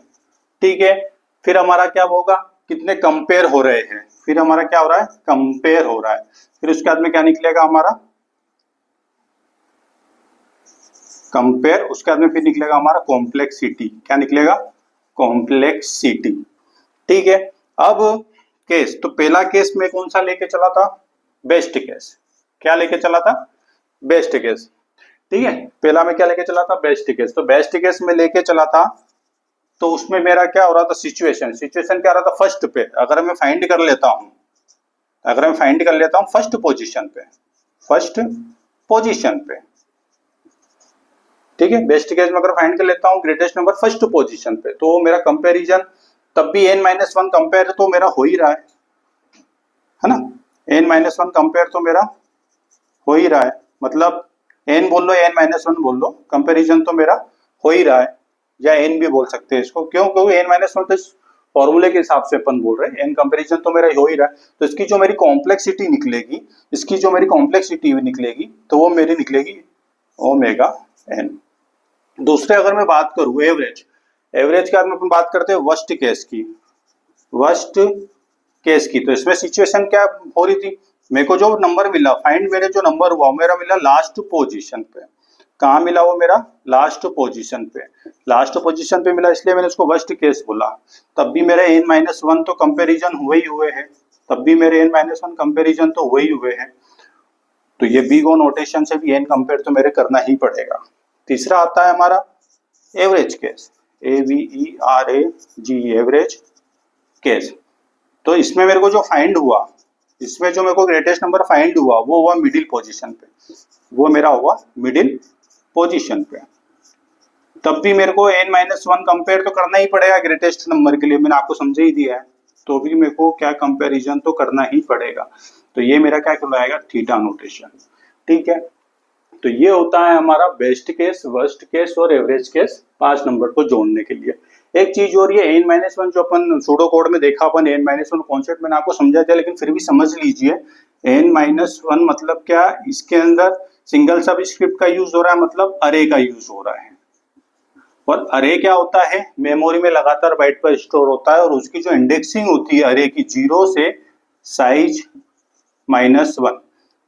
ठीक है, फिर हमारा क्या होगा, कितने कंपेयर हो रहे हैं, फिर हमारा क्या हो रहा है, कंपेयर हो रहा है, फिर उसके बाद में क्या निकलेगा हमारा, कंपेयर, उसके बाद में फिर निकलेगा हमारा कॉम्प्लेक्सिटी, क्या निकलेगा, कॉम्प्लेक्सिटी। ठीक है, अब केस, तो पहला केस में कौन सा लेके चला था, बेस्ट केस, क्या लेके चला था, बेस्ट केस, ठीक है, पहला में क्या लेके चला था, बेस्ट केस, तो बेस्ट केस में लेके चला था, तो उसमें मेरा क्या हो रहा था, सिचुएशन, सिचुएशन क्या हो रहा था, फर्स्ट पे, अगर मैं फाइंड कर लेता हूं, अगर मैं फाइंड कर लेता हूं फर्स्ट पोजीशन पे, फर्स्ट पोजीशन पे, ठीक है, बेस्ट केस में अगर फाइंड कर लेता हूं ग्रेटेस्ट नंबर फर्स्ट पोजीशन पे, तो मेरा कंपैरिजन तब भी n-1 कंपेयर तो मेरा हो ही रहा है ना, n-1 कंपेयर तो मेरा हो ही रहा है, मतलब n बोल लो, n-1 बोल लो, कंपैरिजन तो मेरा हो ही रहा है, या n भी बोल सकते हैं इसको, क्यों, क्योंकि n-1 तो इस फॉर्मूले के हिसाब से अपन बोल रहे हैं, n कंपैरिजन तो मेरा हो ही रहा है, तो इसकी जो मेरी कॉम्प्लेक्सिटी निकलेगी, इसकी जो मेरी कॉम्प्लेक्सिटी निकलेगी, तो वो मेरी निकलेगी ओमेगा n। दूसरे अगर मैं बात करूं एवरेज, एवरेज के बाद में अपन बात करते हैं वर्स्ट केस की, वर्स्ट केस की, तो इसमें सिचुएशन क्या हो रही थी, मेरे को जो नंबर मिला, फाइंड मेरे जो नंबर हुआ मेरा मिला लास्ट पोजीशन पे, कहाँ मिला वो मेरा, लास्ट पोजीशन पे, लास्ट पोजीशन पे मिला, इसलिए मैंने उसको वर्स्ट केस बोला, तब भी मेरे n-1 तो कंपैरिजन हुए ही हुए हैं, तब भी मेरे n-1 कंपैरिजन तो हुए ही हुए हैं, तो ये बिग ओ नोटेशन से भी n कंपेयर तो मेरे करना ही पड़ेगा। तीसरा आता है हमारा average case, AVERAG, average case, तो इसमें मेरे को जो फाइंड हुआ, इसमें जो मेरे को ग्रेटेस्ट नंबर फाइंड हुआ वो हुआ मिडिल पोजीशन पे, वो मेरा हुआ मिडिल पोजीशन पे, तब भी मेरे को n-1 कंपेयर तो करना ही पड़ेगा ग्रेटेस्ट नंबर के लिए, मैंने आपको समझा ही दिया है, तो भी मेरे को क्या कंपैरिजन तो करना ही पड़ेगा, तो ये मेरा क्या कहलाएगा, थीटा नोटेशन। ठीक है, तो ये होता है हमारा बेस्ट केस, वर्स्ट केस और एवरेज केस, 5 नंबर को जोड़ने के लिए। एक चीज और ये n-1 जो अपन सूडो कोड में देखा, अपन n-1 कॉन्सेप्ट मैंने आपको समझा दिया, लेकिन फिर भी समझ लीजिए, n-1 मतलब क्या, इसके अंदर सिंगल सबस्क्रिप्ट का यूज हो रहा है, मतलब अरे का यूज हो रहा है, और अरे क्या होता है, मेमोरी में लगातार बाइट पर स्टोर होता है, और उसकी जो इंडेक्सिंग होती है अरे की, 0 से साइज -1,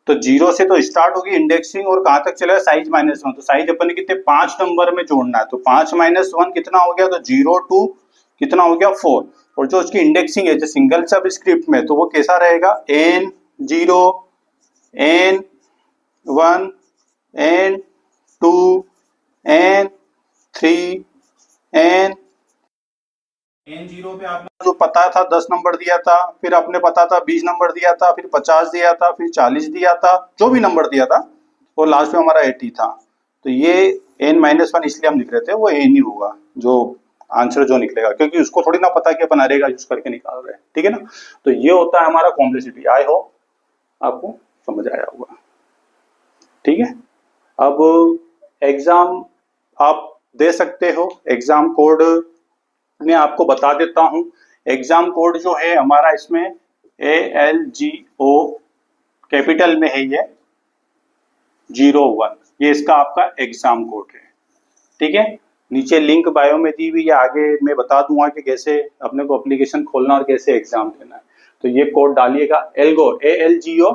तो 0 से तो स्टार्ट होगी इंडेक्सिंग और कहां तक चलेगा, साइज -1, तो साइज अपन ने कितने 5 नंबर में जोड़ना है, तो 5 - 1 कितना हो गया, तो 0 to कितना हो गया 4, और जो उसकी इंडेक्सिंग है जो सिंगल सबस्क्रिप्ट में, तो वो कैसा रहेगा, n0, n1, n2, n3, n0 पे आपने जो पता था 10 नंबर दिया था, फिर आपने पता था 20 नंबर दिया था, फिर 50 दिया था, फिर 40 दिया था, जो भी नंबर दिया था, और लास्ट में हमारा 80 था, तो ये n-1 इसलिए हम लिख रहे थे, वो n ही होगा जो आंसर जो निकलेगा, क्योंकि उसको थोड़ी ना पता कि अपन अरे का यूज करके निकाल रहे हैं, ठीक है ना, तो ये होता है हमारा कॉम्प्लेक्सिटी। आई होप आपको समझ आया होगा, ठीक है। अब एग्जाम आप दे सकते हो, एग्जाम कोड मैं आपको बता देता हूं, एग्जाम कोड जो है हमारा इसमें ALGO कैपिटल में है, ये 01, ये इसका आपका एग्जाम कोड है, ठीक है। नीचे लिंक बायो में दी हुई है, आगे मैं बता दूंगा कि कैसे अपने को एप्लीकेशन खोलना और कैसे एग्जाम देना है, तो ये कोड डालिएगा, एल्गो ALGO,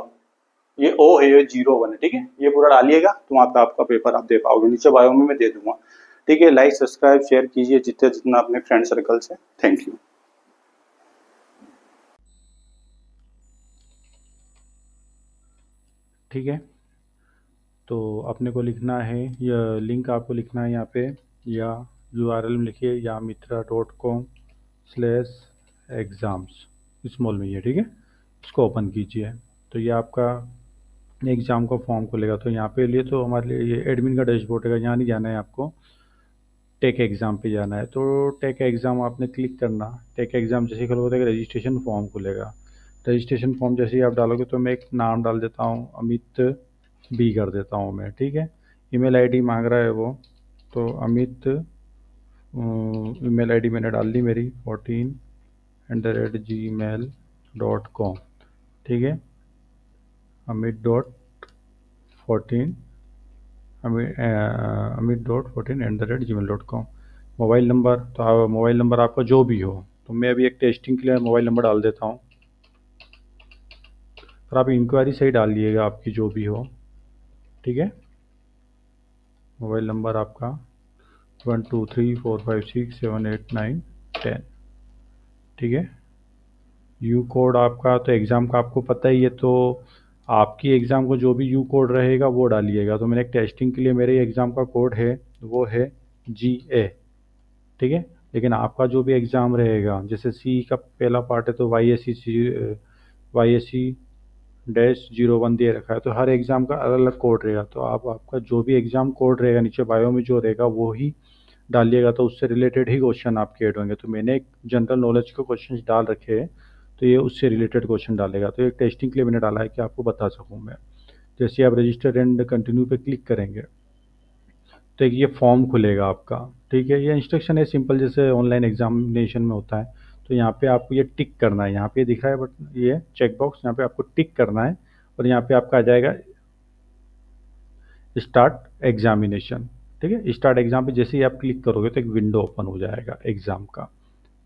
ये O है, ये 01 है, ठीक है, ये पूरा डालिएगा, तो वहाँ पे आपका पेपर आप दे पाओगे, नीचे बायो में मैं दे दूंगा, ठीक है। लाइक सब्सक्राइब शेयर कीजिए जितना अपने फ्रेंड सर्कल से, थैंक यू। ठीक है, तो अपने को लिखना है, यह लिंक आपको लिखना है यहाँ पे, या URL में लिखिए yamitra.com/exams, स्मॉल में ये, ठीक है, इसको ओपन कीजिए, तो ये आपका एग्ज़ाम का फॉर्म खुलेगा। तो यहाँ पे लिए तो हमारे लिए ये एडमिन का डैशबोर्ड है, यहाँ नहीं जाना है आपको, टेक एग्ज़ाम पे जाना है। तो टेक एग्ज़ाम आपने क्लिक करना। टेक एग्ज़ाम जैसे ही खोलोगे तो एक रजिस्ट्रेशन फॉर्म खुलेगा। रजिस्ट्रेशन फॉर्म जैसे ही आप डालोगे तो मैं एक नाम डाल देता हूँ, अमित बी कर देता हूँ मैं, ठीक है। ईमेल आईडी मांग रहा है वो, तो अमित ईमेल आईडी मैंने डाल दी मेरी 14@gmail.com, ठीक है। अमित.14 अमित.14@gmail.com। मोबाइल नंबर, तो मोबाइल नंबर आपका जो भी हो, तो मैं अभी एक टेस्टिंग के लिए मोबाइल नंबर डाल देता हूँ, पर आप इंक्वायरी सही डाल दिएगा आपकी जो भी हो, ठीक है। मोबाइल नंबर आपका 1234567891, ठीक है। यू कोड आपका तो एग्ज़ाम का आपको पता ही है, तो आपकी एग्ज़ाम को जो भी यू कोड रहेगा वो डालिएगा। तो मैंने एक टेस्टिंग के लिए मेरे एग्ज़ाम का कोड है वो है GA, ठीक है। लेकिन आपका जो भी एग्ज़ाम रहेगा, जैसे सी का पहला पार्ट है तो YSC-01 दे रखा है, तो हर एग्ज़ाम का अलग अलग कोड रहेगा। तो आप आपका जो भी एग्ज़ाम कोड रहेगा नीचे बायो में जो रहेगा वो ही डालिएगा, तो उससे रिलेटेड ही क्वेश्चन आपके ऐड होंगे। तो मैंने एक जनरल नॉलेज के क्वेश्चन डाल रखे हैं, तो ये उससे रिलेटेड क्वेश्चन डालेगा। तो एक टेस्टिंग के लिए मैंने डाला है कि आपको बता सकूँ मैं। जैसे आप रजिस्टर एंड कंटिन्यू पे क्लिक करेंगे तो एक ये फॉर्म खुलेगा आपका, ठीक है। ये इंस्ट्रक्शन है सिंपल, जैसे ऑनलाइन एग्जामिनेशन में होता है। तो यहाँ पे आपको ये टिक करना है, यहाँ पे दिख रहा है बट ये चेक बॉक्स, यहाँ पे आपको टिक करना है और यहाँ पे आपका आ जाएगा स्टार्ट एग्जामिनेशन, ठीक है। स्टार्ट एग्जाम पे जैसे ही आप क्लिक करोगे तो एक विंडो ओपन हो जाएगा एग्ज़ाम का,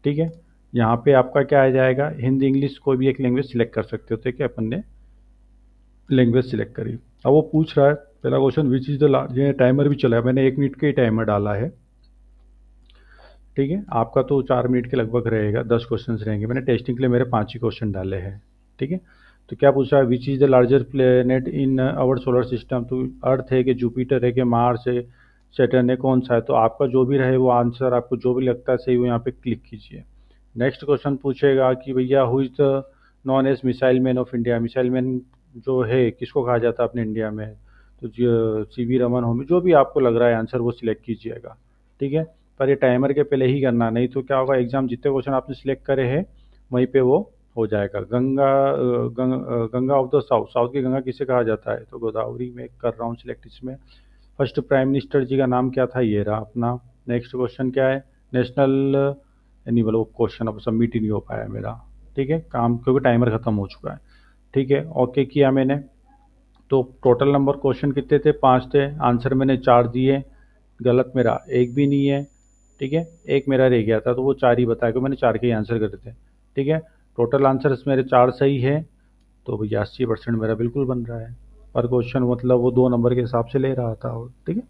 ठीक है। यहाँ पे आपका क्या आ जाएगा, हिंदी इंग्लिश कोई भी एक लैंग्वेज सिलेक्ट कर सकते हो, ठीक है। अपन ने लैंग्वेज सिलेक्ट करी। अब वो पूछ रहा है पहला question, which is the large, ये टाइमर भी चला है, मैंने 1 मिनट का ही टाइमर डाला है, ठीक है। आपका तो 4 मिनट के लगभग रहेगा, 10 क्वेश्चन रहेंगे। मैंने टेस्टिंग के लिए मेरे 5 ही क्वेश्चन डाले हैं, ठीक है। तो क्या पूछ रहा है, which is the larger planet in our solar system. तो अर्थ है कि जुपिटर है कि मार्स है, सैटर्न है, कौन सा है। तो आपका जो भी रहे वो आंसर, आपको जो भी लगता है सही वो यहाँ पे क्लिक कीजिए। नेक्स्ट क्वेश्चन पूछेगा कि भैया who is the known as missile man of India. Missile man जो है किसको कहा जाता है अपने इंडिया में, तो CV रमन होमी, जो भी आपको लग रहा है आंसर वो सिलेक्ट कीजिएगा, ठीक है। पर ये टाइमर के पहले ही करना, नहीं तो क्या होगा, एग्ज़ाम जितने क्वेश्चन आपने सिलेक्ट करे हैं वहीं पे वो हो जाएगा। Ganga of the south, south की गंगा किसे कहा जाता है, तो गोदावरी में कर रहा हूँ सिलेक्ट इसमें। फर्स्ट प्राइम मिनिस्टर जी का नाम क्या था, ये रहा अपना। नेक्स्ट क्वेश्चन क्या है, नेशनल एनिमल, वो क्वेश्चन अब सबमिट ही नहीं हो पाया मेरा, ठीक है, काम, क्योंकि टाइमर ख़त्म हो चुका है, ठीक है। ओके किया मैंने। तो टोटल नंबर क्वेश्चन कितने थे, 5 थे। आंसर मैंने 4 दिए, गलत मेरा एक भी नहीं है, ठीक है। एक मेरा रह गया था तो वो 4 ही बताया, कि मैंने 4 के ही आंसर करे थे, ठीक है। टोटल आंसर्स मेरे 4 सही है, तो भैया 80% मेरा बिल्कुल बन रहा है। पर क्वेश्चन मतलब वो 2 नंबर के हिसाब से ले रहा था वो, ठीक है।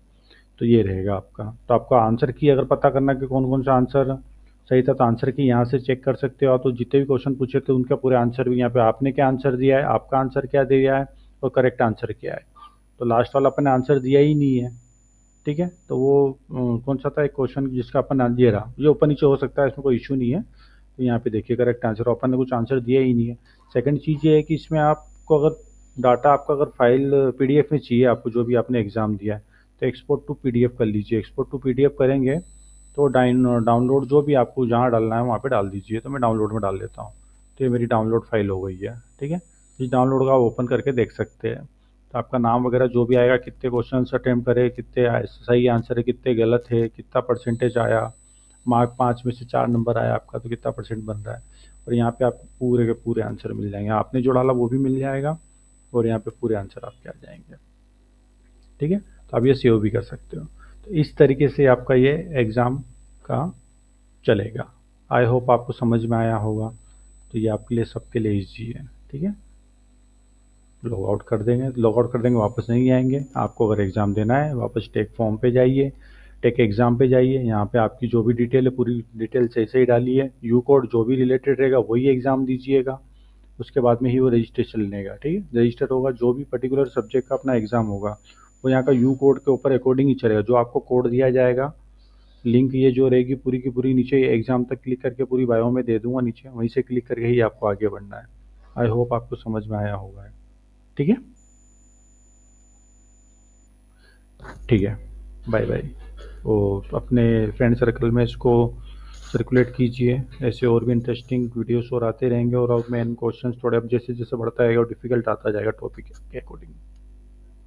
तो ये रहेगा आपका। तो आपका आंसर की अगर पता करना कि कौन कौन सा आंसर सही था, तो आंसर की यहाँ से चेक कर सकते हो। तो जितने भी क्वेश्चन पूछे थे उनका पूरे आंसर भी यहाँ पे, आपने क्या आंसर दिया है, आपका आंसर क्या दिया है और करेक्ट आंसर क्या है। तो लास्ट वाला अपन ने आंसर दिया ही नहीं है, ठीक है। तो वो कौन सा था एक क्वेश्चन जिसका अपन ये रहा, ये ऊपर नीचे हो सकता है, इसमें कोई इशू नहीं है। तो यहाँ पे देखिए करेक्ट आंसर, अपन ने कुछ आंसर दिया ही नहीं है। सेकंड चीज़ ये है कि इसमें आपको अगर डाटा आपका अगर फाइल PDF में चाहिए आपको, जो भी आपने एग्ज़ाम दिया है, तो एक्सपोर्ट टू PDF कर लीजिए। एक्सपोर्ट टू PDF करेंगे तो डाउनलोड जो भी आपको जहाँ डालना है वहाँ पे डाल दीजिए। तो मैं डाउनलोड में डाल देता हूँ। तो ये मेरी डाउनलोड फाइल हो गई है, ठीक है। इस डाउनलोड का आप ओपन करके देख सकते हैं। तो आपका नाम वगैरह जो भी आएगा, कितने क्वेश्चन अटैम्प्ट करे, कितने सही आंसर है, कितने गलत है, कितना परसेंटेज आया, मार्क 5 में से 4 नंबर आया आपका, तो कितना % बन रहा है। और यहाँ पे आपको पूरे के पूरे आंसर मिल जाएंगे, आपने जो डाला वो भी मिल जाएगा और यहाँ पे पूरे आंसर आपके आ जाएंगे, ठीक है। तो आप ये सेव भी कर सकते हो। तो इस तरीके से आपका ये एग्ज़ाम का चलेगा। आई होप आपको समझ में आया होगा। तो ये आपके लिए सबके लिए ईजी है, ठीक है। लॉग आउट कर देंगे, लॉग आउट कर देंगे, वापस नहीं आएंगे। आपको अगर एग्ज़ाम देना है वापस टेक फॉर्म पे जाइए, टेक एग्ज़ाम पे जाइए। यहाँ पे आपकी जो भी डिटेल है पूरी डिटेल सही सही डालिए। यू कोड जो भी रिलेटेड रहेगा वही एग्ज़ाम दीजिएगा, उसके बाद में ही वो रजिस्ट्रेशन लेगा, ठीक है। रजिस्टर होगा, जो भी पर्टिकुलर सब्जेक्ट का अपना एग्ज़ाम होगा वो यहाँ का यू कोड के ऊपर अकॉर्डिंग ही चलेगा। जो आपको कोड दिया जाएगा, लिंक ये जो रहेगी पूरी की पूरी नीचे एग्ज़ाम तक क्लिक करके पूरी बायो में दे दूंगा नीचे, वहीं से क्लिक करके ही आपको आगे बढ़ना है। आई होप आपको समझ में आया होगा, ठीक है। ठीक है, बाय बाय। और अपने फ्रेंड सर्कल में इसको सर्कुलेट कीजिए, ऐसे और भी इंटरेस्टिंग वीडियोस और आते रहेंगे और अब मेन क्वेश्चंस थोड़े अब जैसे जैसे बढ़ता जाएगा और डिफिकल्ट आता जाएगा टॉपिक के अकॉर्डिंग।